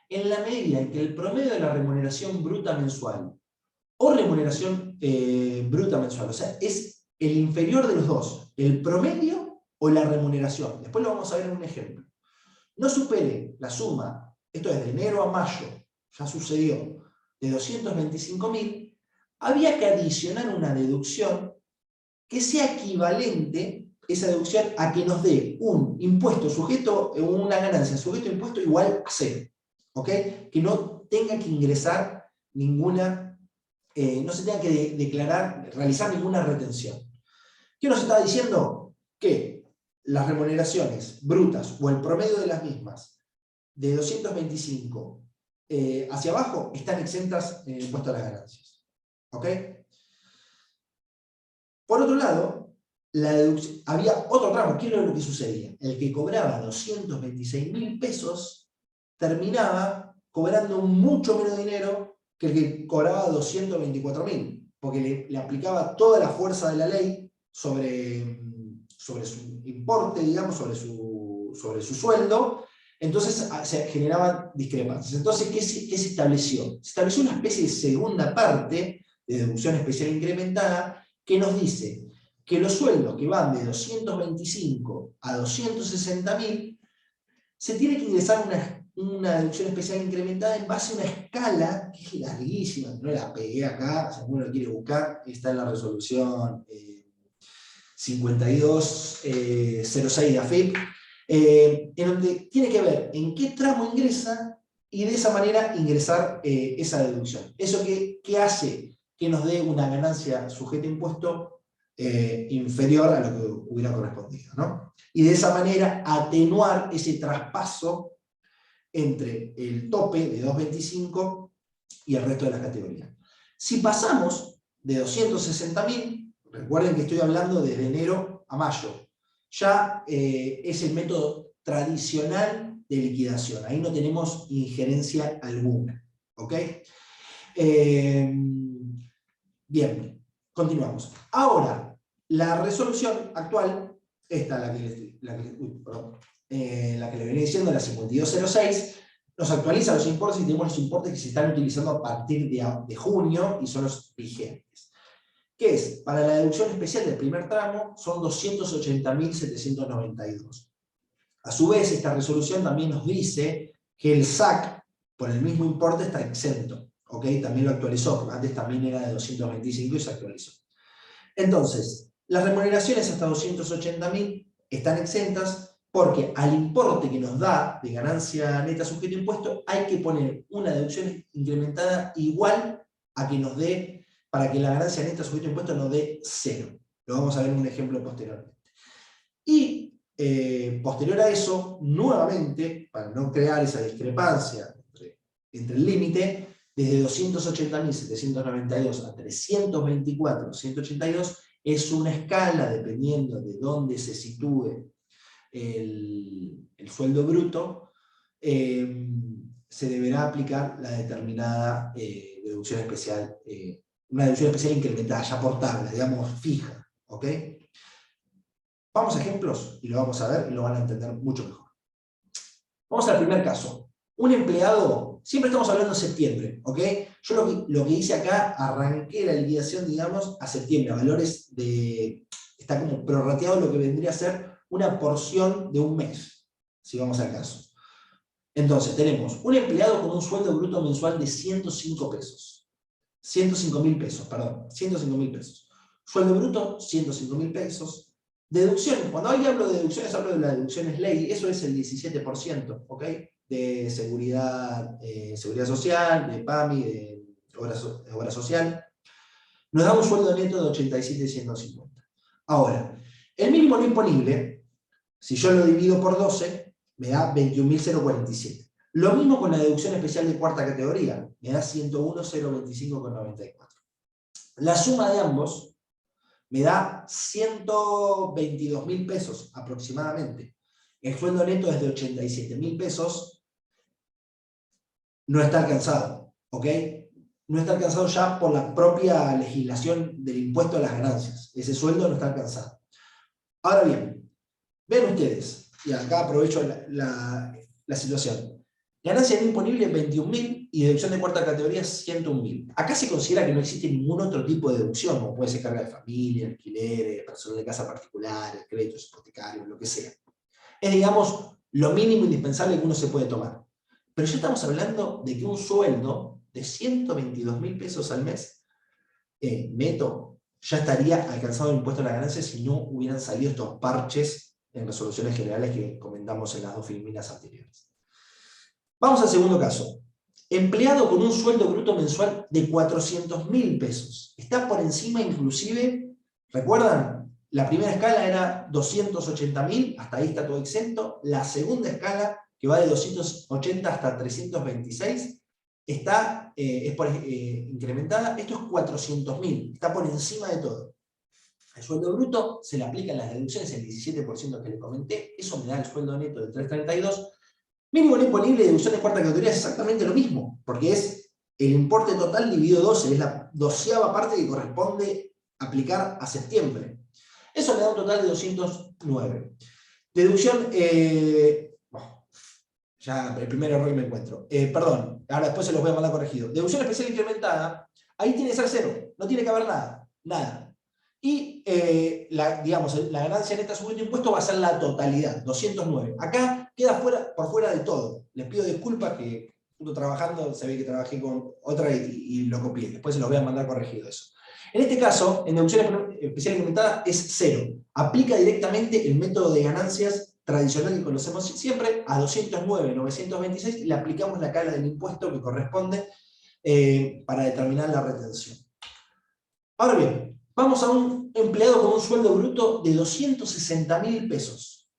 En la medida en que el promedio de la remuneración bruta mensual o remuneración bruta mensual, o sea, es el inferior de los dos, el promedio o la remuneración. Después lo vamos a ver en un ejemplo. No supere la suma, esto es de enero a mayo, ya sucedió, de 225.000, había que adicionar una deducción que sea equivalente, esa deducción, a que nos dé un impuesto sujeto, una ganancia sujeto a impuesto igual a 0. ¿Ok? Que no tenga que ingresar ninguna, no se tenga que declarar, realizar ninguna retención. ¿Qué nos está diciendo? Que las remuneraciones brutas o el promedio de las mismas de 225 hacia abajo están exentas en el impuesto a las ganancias. ¿Ok? Por otro lado, había otro tramo. ¿Qué era lo que sucedía? El que cobraba 226.000 pesos terminaba cobrando mucho menos dinero que el que cobraba 224.000, porque le aplicaba toda la fuerza de la ley sobre su importe, digamos, sobre su sueldo. Entonces se generaban discrepancias. Entonces, ¿qué se estableció? Se estableció una especie de segunda parte de deducción especial incrementada que nos dice que los sueldos que van de 225 a 260.000 se tiene que ingresar una deducción especial incrementada en base a una escala que es larguísima, no la pegué acá, si alguno lo quiere buscar, está en la resolución 5206 de AFIP, en donde tiene que ver en qué tramo ingresa y de esa manera ingresar esa deducción. ¿Eso qué hace? Que nos dé una ganancia sujeta a impuesto inferior a lo que hubiera correspondido, ¿no? Y de esa manera atenuar ese traspaso entre el tope de 225 y el resto de las categorías. Si pasamos de 260.000, recuerden que estoy hablando desde enero a mayo, ya es el método tradicional de liquidación, ahí no tenemos injerencia alguna, ¿ok? Bien, continuamos. Ahora, la resolución actual, esta, la que le venía diciendo, la 5206, nos actualiza los importes y tenemos los importes que se están utilizando a partir de junio y son los vigentes. ¿Qué es? Para la deducción especial del primer tramo son 280.792. A su vez, esta resolución también nos dice que el SAC, por el mismo importe, está exento. ¿Ok? También lo actualizó, porque antes también era de 225 y se actualizó. Entonces, las remuneraciones hasta 280.000 están exentas porque al importe que nos da de ganancia neta sujeto a impuesto hay que poner una deducción incrementada igual a que nos dé, para que la ganancia neta sujeto a impuesto nos dé 0. Lo vamos a ver en un ejemplo posteriormente. Y posterior a eso, nuevamente, para no crear esa discrepancia entre el límite, desde 280.792 a 324.182 es una escala, dependiendo de dónde se sitúe el sueldo bruto, se deberá aplicar la determinada deducción especial, una deducción especial incrementada, ya por tabla, digamos, fija. ¿Ok? Vamos a ejemplos y lo vamos a ver y lo van a entender mucho mejor. Vamos al primer caso. Un empleado siempre estamos hablando de septiembre, ¿ok? Yo lo que hice acá, arranqué la liquidación, digamos, a septiembre, a valores de, está como prorrateado lo que vendría a ser una porción de un mes, si vamos al caso. Entonces, tenemos un empleado con un sueldo bruto mensual de 105 pesos. 105.000 pesos, perdón, 105.000 pesos. Sueldo bruto, 105.000 pesos. Deducciones, cuando ahí hablo de deducciones, hablo de las deducciones ley, eso es el 17%, ¿ok? De seguridad, seguridad social, de PAMI, de obra social. Nos da un sueldo neto de 87.150. Ahora, el mínimo no imponible, si yo lo divido por 12, me da 21.047. Lo mismo con la deducción especial de cuarta categoría, me da 101.025,94. La suma de ambos me da 122.000 pesos aproximadamente. El sueldo neto es de 87.000 pesos, no está alcanzado, ¿ok? No está alcanzado ya por la propia legislación del impuesto a las ganancias. Ese sueldo no está alcanzado. Ahora bien, ven ustedes, y acá aprovecho la situación. Ganancia no imponible 21.000 y deducción de cuarta categoría 101.000. Acá se considera que no existe ningún otro tipo de deducción, como puede ser carga de familia, alquileres, personal de casa particulares, créditos hipotecarios, lo que sea. Es, digamos, lo mínimo indispensable que uno se puede tomar. Pero ya estamos hablando de que un sueldo de 122.000 pesos al mes, neto, ya estaría alcanzado el impuesto a la ganancia si no hubieran salido estos parches en resoluciones generales que comentamos en las dos filminas anteriores. Vamos al segundo caso. Empleado con un sueldo bruto mensual de 400.000 pesos. Está por encima inclusive, ¿recuerdan? La primera escala era 280.000, hasta ahí está todo exento. La segunda escala, que va de 280 hasta 326, está, incrementada. Esto es 400.000, está por encima de todo. El sueldo bruto se le aplican las deducciones, el 17% que le comenté, eso me da el sueldo neto de 332. Mínimo no imponible y deducción de cuarta categoría es exactamente lo mismo, porque es el importe total dividido 12, es la 12ª parte que corresponde aplicar a septiembre. Eso me da un total de 209. Deducción, ya el primer error que me encuentro. Perdón, ahora después se los voy a mandar corregido. Deducción especial incrementada, ahí tiene que ser cero, no tiene que haber nada, nada. Y digamos, la ganancia neta sujeto a impuesto va a ser la totalidad, 209. Acá queda por fuera de todo. Les pido disculpas que estuve trabajando, se ve que trabajé con otra y lo copié. Después se los voy a mandar corregido eso. En este caso, en deducción especial incrementada es cero. Aplica directamente el método de ganancias tradicional que conocemos siempre a 209.926 y le aplicamos la escala del impuesto que corresponde para determinar la retención. Ahora bien, vamos a un empleado con un sueldo bruto de 260.000 pesos.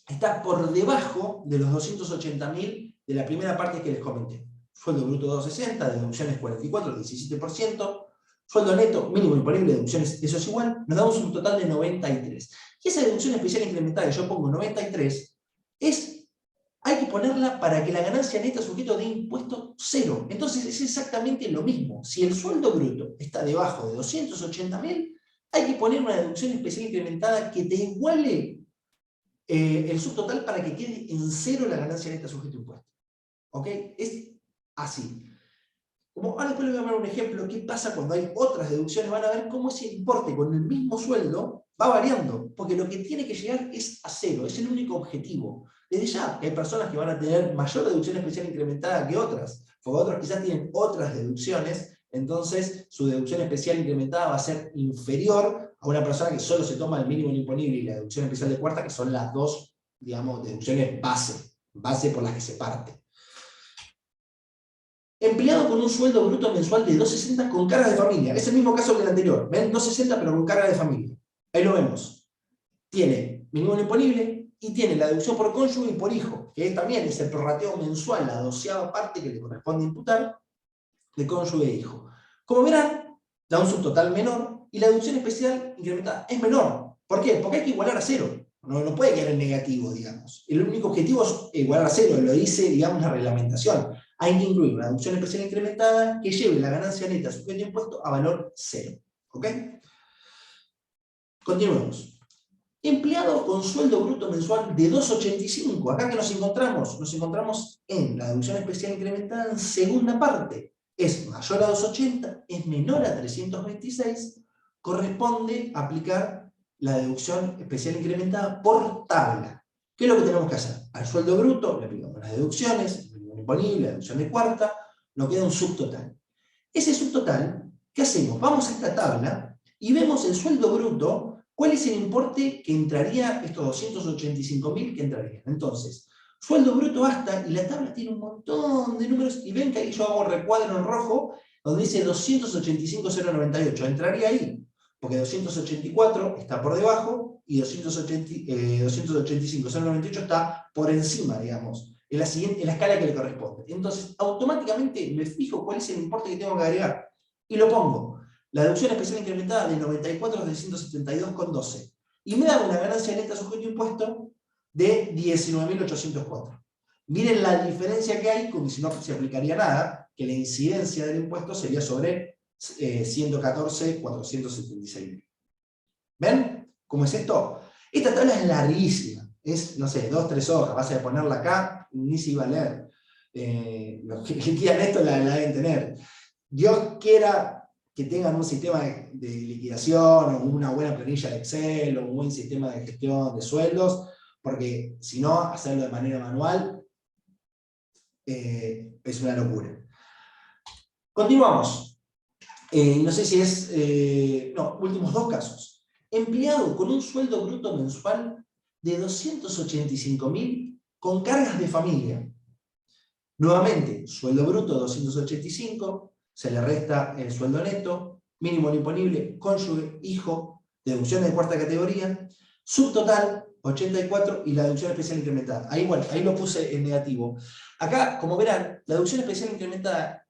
Está por debajo de los 280.000 de la primera parte que les comenté. Sueldo bruto 260, deducciones 44, 17%. Sueldo neto, mínimo imponible, deducciones, eso es igual. Nos damos un total de 93. Y esa deducción especial incrementada, que yo pongo 93, hay que ponerla para que la ganancia neta sujeto de impuesto cero. Entonces es exactamente lo mismo. Si el sueldo bruto está debajo de 280.000, hay que poner una deducción especial incrementada que te iguale el subtotal para que quede en cero la ganancia neta sujeto a impuesto. ¿Ok? Es así. Como ahora después les voy a dar un ejemplo, ¿qué pasa cuando hay otras deducciones? Van a ver cómo ese importe con el mismo sueldo va variando, porque lo que tiene que llegar es a cero, es el único objetivo. Desde ya, hay personas que van a tener mayor deducción especial incrementada que otras, porque otros quizás tienen otras deducciones, entonces su deducción especial incrementada va a ser inferior a una persona que solo se toma el mínimo imponible y la deducción especial de cuarta, que son las dos, digamos, deducciones base por las que se parte. Empleado con un sueldo bruto mensual de 260 con carga de familia. Es el mismo caso que el anterior. ¿Ven? 260 pero con carga de familia. Ahí lo vemos. Tiene mínimo imponible y tiene la deducción por cónyuge y por hijo, que también es el prorrateo mensual, la 12ª parte que le corresponde imputar de cónyuge e hijo. Como verán, da un subtotal menor y la deducción especial incrementada es menor. ¿Por qué? Porque hay que igualar a cero. No puede quedar en negativo, digamos. El único objetivo es igualar a cero, lo dice, digamos, la reglamentación. Hay que incluir una deducción especial incrementada que lleve la ganancia neta sujeta a impuesto a valor cero. ¿Ok? Continuemos. Empleado con sueldo bruto mensual de 285. Acá que nos encontramos en la deducción especial incrementada en segunda parte. Es mayor a 280, es menor a 326, corresponde aplicar la deducción especial incrementada por tabla. ¿Qué es lo que tenemos que hacer? Al sueldo bruto le aplicamos las deducciones, el mínimo imponible, la deducción de cuarta, nos queda un subtotal. Ese subtotal, ¿qué hacemos? Vamos a esta tabla y vemos el sueldo bruto, cuál es el importe que entraría, estos 285.000 que entrarían. Entonces, sueldo bruto hasta, y la tabla tiene un montón de números, y ven que ahí yo hago recuadro en rojo, donde dice 285.098, entraría ahí, porque 284 está por debajo, y 285.098 está por encima, digamos, en la escala que le corresponde. Entonces, automáticamente me fijo cuál es el importe que tengo que agregar, y lo pongo. La deducción especial incrementada de 94.372,12. Y me da una ganancia neta sujeto a impuesto de 19.804. Miren la diferencia que hay, como si no se aplicaría nada, que la incidencia del impuesto sería sobre 114.476. ¿Ven cómo es esto? Esta tabla es larguísima. Es, no sé, 2-3 hojas. Vas a ponerla acá, ni se iba a leer. Los que liquidan esto la deben tener. Dios quiera que tengan un sistema de liquidación o una buena planilla de Excel o un buen sistema de gestión de sueldos, porque si no, hacerlo de manera manual es una locura. Continuamos. No sé si es... no, últimos dos casos. Empleado con un sueldo bruto mensual de 285.000 con cargas de familia. Nuevamente, sueldo bruto 285, se le resta el sueldo neto, mínimo no imponible, cónyuge, hijo, deducción de cuarta categoría, subtotal 84 y la deducción especial incrementada. Ahí, bueno, ahí lo puse en negativo. Acá, como verán, la deducción especial incrementada,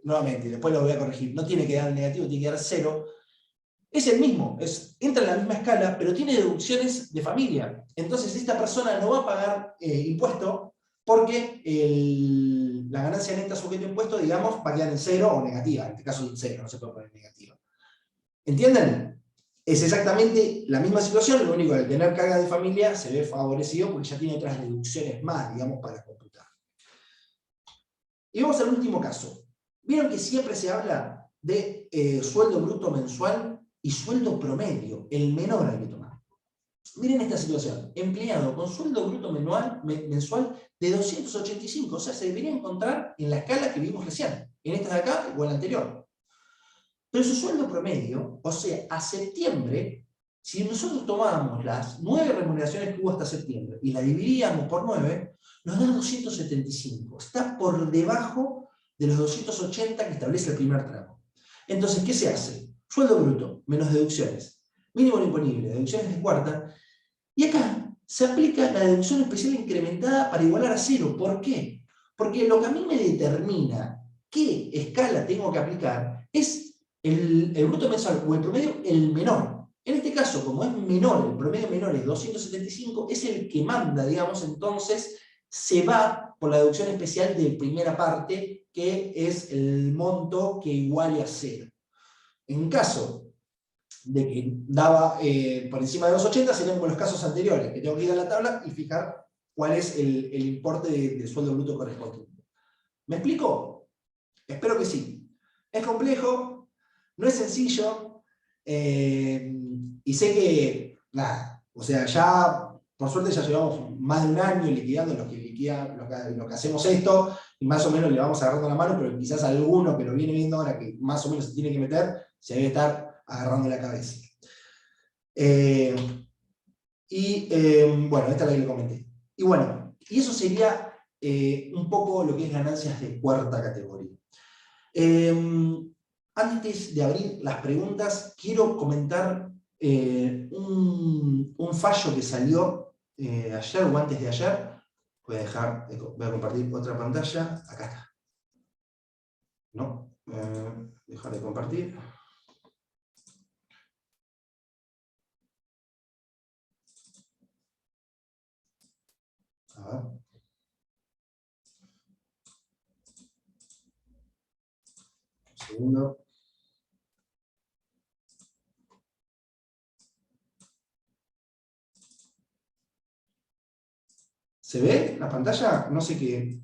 nuevamente, después lo voy a corregir, no tiene que dar negativo, tiene que dar 0. Es el mismo, entra en la misma escala, pero tiene deducciones de familia. Entonces, esta persona no va a pagar impuesto porque la ganancia neta sujeto a impuesto, digamos, va a quedar en 0 o negativa. En este caso, en 0, no se puede poner negativa. ¿Entienden? Es exactamente la misma situación, lo único que al tener carga de familia se ve favorecido porque ya tiene otras deducciones más, digamos, para computar. Y vamos al último caso. Vieron que siempre se habla de sueldo bruto mensual y sueldo promedio, el menor hay que tomar. Miren esta situación, empleado con sueldo bruto mensual de 285, o sea, se debería encontrar en la escala que vimos recién, en esta de acá o en la anterior. Pero su sueldo promedio, o sea, a septiembre, si nosotros tomábamos las 9 remuneraciones que hubo hasta septiembre y la dividíamos por 9, nos da 275, está por debajo de los 280 que establece el primer tramo. Entonces, ¿qué se hace? Sueldo bruto, menos deducciones, mínimo no imponible, deducciones de cuarta, y acá se aplica la deducción especial incrementada para igualar a 0. ¿Por qué? Porque lo que a mí me determina qué escala tengo que aplicar es el bruto mensual o el promedio, el menor. En este caso, como es menor, el promedio menor es 275, es el que manda, digamos, entonces se va por la deducción especial de primera parte, que es el monto que iguale a 0. En caso de que daba por encima de 280, serían como los casos anteriores, que tengo que ir a la tabla y fijar cuál es el importe de sueldo bruto correspondiente. ¿Me explico? Espero que sí. Es complejo, no es sencillo, y sé que, nada, o sea, ya, por suerte ya llevamos más de un año liquidando lo que hacemos esto, y más o menos le vamos agarrando la mano, pero quizás alguno que lo viene viendo ahora, que más o menos se tiene que meter, se debe estar agarrando la cabeza. Bueno, esta es la que le comenté. Y bueno, y eso sería un poco lo que es ganancias de cuarta categoría. Antes de abrir las preguntas, quiero comentar un fallo que salió ayer o antes de ayer. Voy a compartir otra pantalla. Acá está. ¿No? Dejar de compartir. A ver. Un segundo. ¿Se ve la pantalla? No sé qué,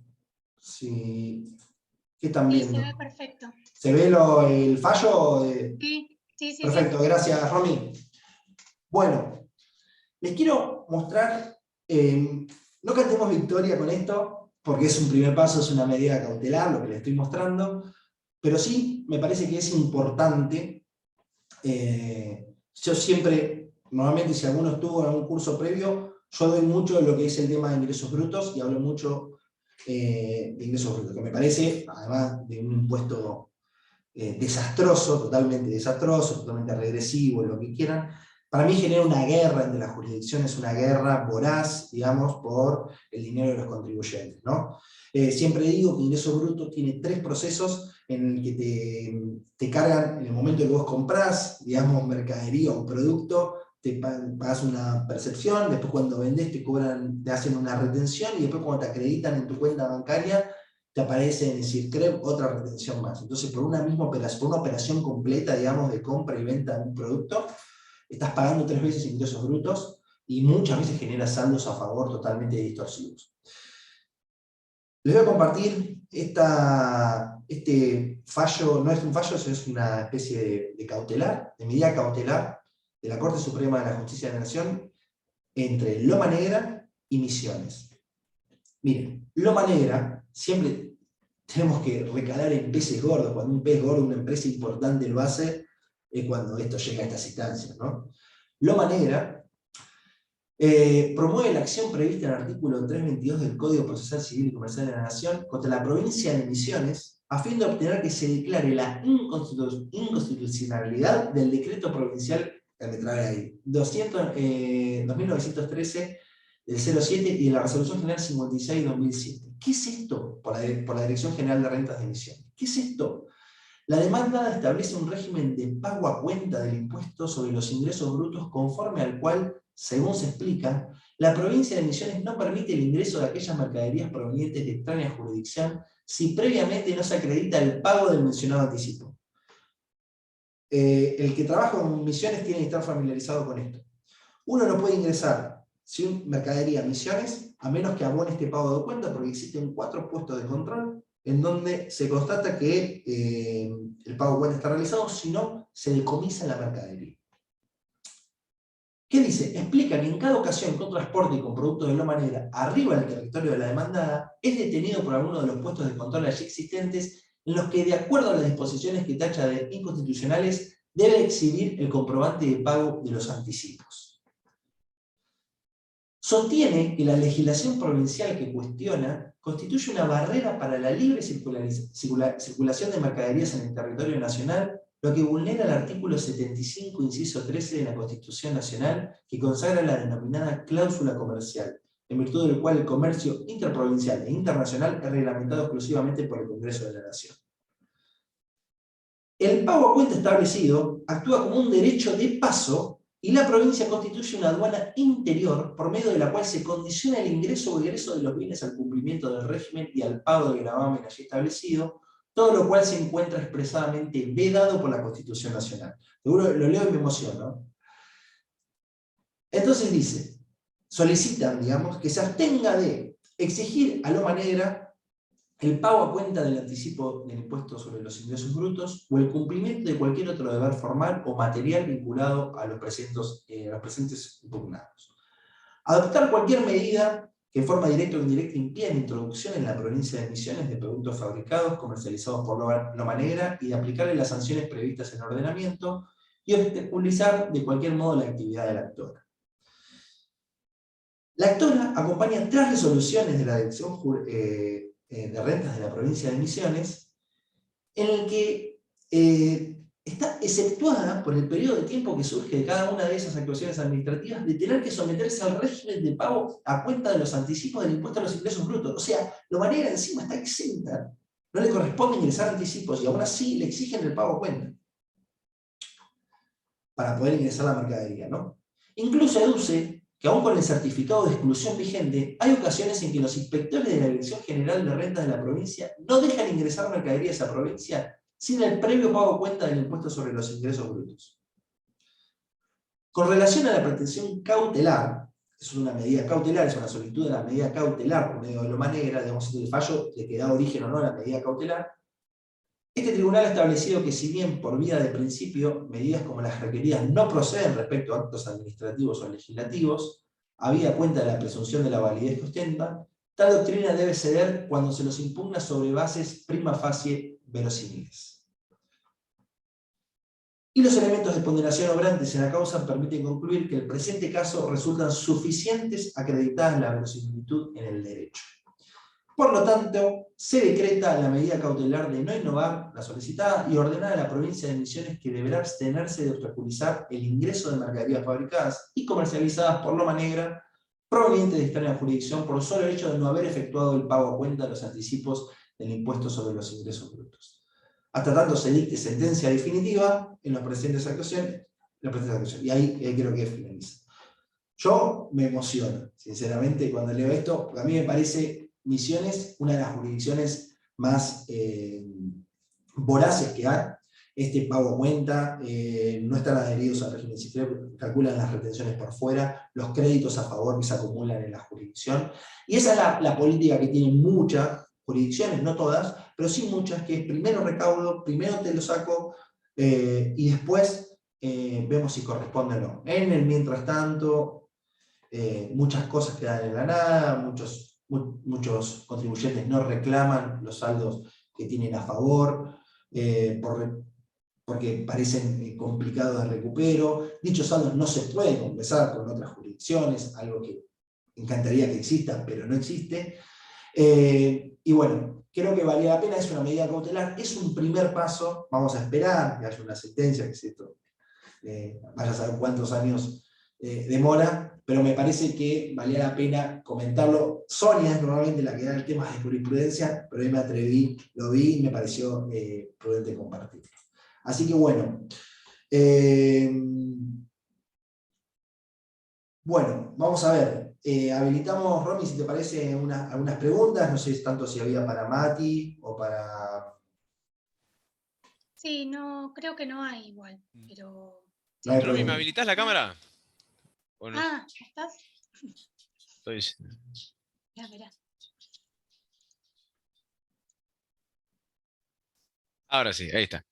¿qué están Sí, viendo? se ve perfecto. ¿Se ve el fallo? Sí. Perfecto, gracias, Romy. Bueno, les quiero mostrar, no cantemos victoria con esto, porque es un primer paso, es una medida cautelar, lo que les estoy mostrando, pero sí me parece que es importante. Yo siempre, normalmente si alguno estuvo en algún curso previo, yo doy mucho de lo que es el tema de ingresos brutos y hablo mucho de ingresos brutos, que me parece, además de un impuesto desastroso, totalmente regresivo, lo que quieran, para mí genera una guerra entre las jurisdicciones, una guerra voraz, digamos, por el dinero de los contribuyentes, ¿no? Siempre digo que ingreso bruto tiene 3 procesos en el que te cargan en el momento en que vos comprás, digamos, mercadería o producto, te pagas una percepción, después cuando vendés te hacen una retención, y después cuando te acreditan en tu cuenta bancaria, te aparece en el CIRCREV otra retención más. Entonces, por una misma operación, por una operación completa, digamos, de compra y venta de un producto, estás pagando 3 veces ingresos brutos y muchas veces genera saldos a favor totalmente distorsivos. Les voy a compartir este fallo, no es un fallo, es una especie de cautelar, de medida cautelar de la Corte Suprema de la Justicia de la Nación entre Loma Negra y Misiones. Miren, Loma Negra, siempre tenemos que recalar en peces gordos. Cuando un pez gordo, una empresa importante lo hace, es cuando esto llega a estas instancias, ¿no? Loma Negra promueve la acción prevista en el artículo 322 del Código Procesal Civil y Comercial de la Nación contra la provincia de Misiones, a fin de obtener que se declare la inconstitucionalidad del decreto provincial, que me trae ahí, 2913 del 07 y de la Resolución General 56-2007. ¿Qué es esto? Por la Dirección General de Rentas de Misiones. ¿Qué es esto? La demanda establece un régimen de pago a cuenta del impuesto sobre los ingresos brutos conforme al cual, según se explica, la provincia de Misiones no permite el ingreso de aquellas mercaderías provenientes de extraña jurisdicción si previamente no se acredita el pago del mencionado anticipo. El que trabaja con Misiones tiene que estar familiarizado con esto. Uno no puede ingresar sin mercadería a Misiones a menos que abone este pago de cuenta, porque existen 4 puestos de control en donde se constata que el pago de cuenta está realizado, si no, se decomisa la mercadería. ¿Qué dice? Explica que en cada ocasión que un transporte con productos de Loma Negra arriba del territorio de la demandada es detenido por alguno de los puestos de control allí existentes, en los que, de acuerdo a las disposiciones que tacha de inconstitucionales, debe exhibir el comprobante de pago de los anticipos. Sostiene que la legislación provincial que cuestiona constituye una barrera para la libre circulación de mercaderías en el territorio nacional, lo que vulnera el artículo 75, inciso 13 de la Constitución Nacional, que consagra la denominada cláusula comercial, en virtud del cual el comercio interprovincial e internacional es reglamentado exclusivamente por el Congreso de la Nación. El pago a cuenta establecido actúa como un derecho de paso y la provincia constituye una aduana interior por medio de la cual se condiciona el ingreso o egreso de los bienes al cumplimiento del régimen y al pago del gravamen allí establecido, todo lo cual se encuentra expresadamente vedado por la Constitución Nacional. Seguro lo leo y me emociono. Entonces dice, solicitan, digamos, que se abstenga de exigir a Loma Negra el pago a cuenta del anticipo del impuesto sobre los ingresos brutos o el cumplimiento de cualquier otro deber formal o material vinculado a los presentes impugnados. Adoptar cualquier medida que en forma directa o indirecta impida la introducción en la provincia de Misiones de productos fabricados, comercializados por Loma Negra y de aplicarle las sanciones previstas en el ordenamiento y obstaculizar de cualquier modo la actividad de la actora. La actora acompaña 3 resoluciones de la Dirección de Rentas de la provincia de Misiones, en el que está exceptuada por el periodo de tiempo que surge de cada una de esas actuaciones administrativas de tener que someterse al régimen de pago a cuenta de los anticipos del impuesto a los ingresos brutos. O sea, Loma Negra encima está exenta, no le corresponde ingresar anticipos y aún así le exigen el pago a cuenta para poder ingresar la mercadería, ¿no? Incluso deduce que aún con el certificado de exclusión vigente, hay ocasiones en que los inspectores de la Dirección General de Rentas de la provincia no dejan ingresar mercadería a esa provincia sin el previo pago a cuenta del impuesto sobre los ingresos brutos. Con relación a la pretensión cautelar, es una medida cautelar, es una solicitud de la medida cautelar por medio de loma negra, digamos, el fallo de que da origen o no a la medida cautelar. Este tribunal ha establecido que si bien por vía de principio medidas como las requeridas no proceden respecto a actos administrativos o legislativos, habida cuenta de la presunción de la validez que ostentan, tal doctrina debe ceder cuando se los impugna sobre bases prima facie verosímiles. Y los elementos de ponderación obrantes en la causa permiten concluir que en el presente caso resultan suficientes acreditadas la verosimilitud en el derecho. Por lo tanto, se decreta la medida cautelar de no innovar la solicitada y ordenar a la provincia de Misiones que deberá abstenerse de obstaculizar el ingreso de mercaderías fabricadas y comercializadas por loma negra provenientes de extraña jurisdicción por solo hecho de no haber efectuado el pago a cuenta de los anticipos del impuesto sobre los ingresos brutos. Hasta tanto se dicte sentencia definitiva en las presentes actuaciones, y ahí creo que finaliza. Yo me emociono, sinceramente, cuando leo esto, porque a mí me parece Misiones una de las jurisdicciones más voraces que hay. Este pago a cuenta, no están adheridos al régimen CIFRE, calculan las retenciones por fuera, los créditos a favor que se acumulan en la jurisdicción. Y esa es la política que tienen muchas jurisdicciones, no todas, pero sí muchas, que es primero recaudo, primero te lo saco, y después vemos si corresponde o no. En el mientras tanto, muchas cosas quedan en la nada, muchos contribuyentes no reclaman los saldos que tienen a favor, porque parecen complicados de recupero. Dichos saldos no se pueden compensar con otras jurisdicciones, algo que encantaría que exista, pero no existe. Y bueno, creo que valía la pena, es una medida cautelar, es un primer paso, vamos a esperar que haya una sentencia, que esto vaya a saber cuántos años demora, pero me parece que valía la pena comentarlo. Sonia es normalmente la que da el tema de jurisprudencia, pero hoy me atreví, lo vi y me pareció prudente compartirlo. Así que bueno, bueno, vamos a ver. Habilitamos, Romy, si te parece, algunas preguntas. No sé tanto si había para Mati o para... Sí, no, creo que no hay igual, pero... No hay Romy, ¿me problema. habilitás la cámara? ¿O no? Ah, ¿estás? Estoy... Mirá, mirá. Ahora sí, ahí está.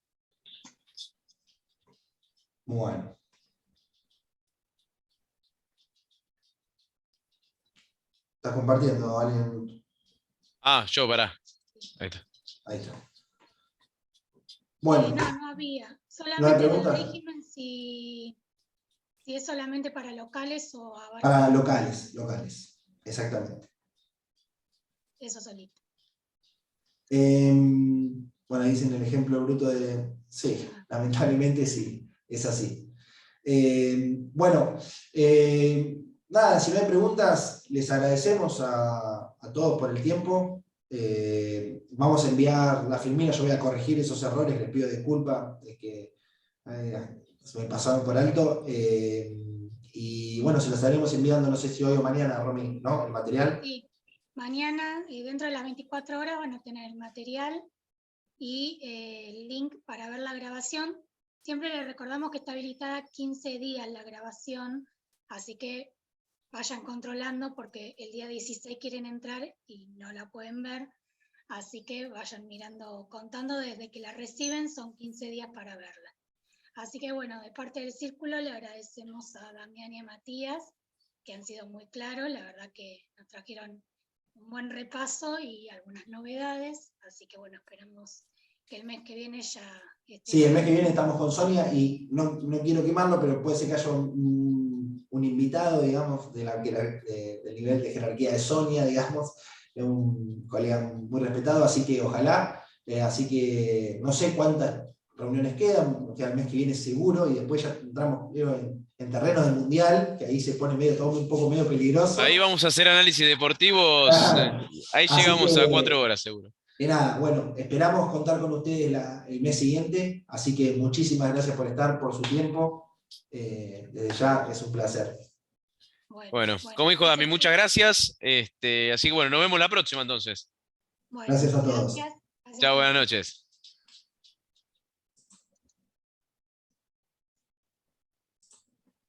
Bueno. ¿Estás compartiendo alguien? Ah, yo, pará. Ahí está. Ahí está. Bueno. No había. ¿No hay Solamente en el preguntas? régimen si es solamente para locales o abarca... Para locales, exactamente. Eso solito. Bueno, ahí dicen el ejemplo bruto de... Sí, lamentablemente sí, es así. Bueno, nada, si no hay preguntas, les agradecemos a todos por el tiempo. Vamos a enviar la filmina, yo voy a corregir esos errores, les pido disculpas de que se me pasaron por alto. Y bueno, se los estaremos enviando, no sé si hoy o mañana, Romy, ¿no? El material. Sí, mañana, dentro de las 24 horas, van a tener el material y el link para ver la grabación. Siempre les recordamos que está habilitada 15 días la grabación, así que vayan controlando porque el día 16 quieren entrar y no la pueden ver, así que vayan mirando, contando desde que la reciben, son 15 días para verla. Así que bueno, de parte del Círculo le agradecemos a Damián y a Matías, que han sido muy claros, la verdad que nos trajeron un buen repaso y algunas novedades, así que bueno, esperamos que el mes que viene ya... Sí, el mes que viene estamos con Sonia y no quiero quemarlo, pero puede ser que haya un invitado, digamos, del nivel de jerarquía de Sonia, digamos, un colega muy respetado, así que ojalá, así que no sé cuántas reuniones quedan el mes que viene seguro, y después ya entramos en terrenos del Mundial, que ahí se pone todo un poco medio peligroso. Ahí vamos a hacer análisis deportivos. Ahí Así llegamos que, a 4 horas, seguro. Y nada, bueno, esperamos contar con ustedes el mes siguiente, así que muchísimas gracias por estar, por su tiempo. Desde ya es un placer. Bueno, como dijo Dami, muchas gracias. Así que bueno, nos vemos la próxima entonces. Bueno, gracias a todos. Gracias. Chao, buenas noches.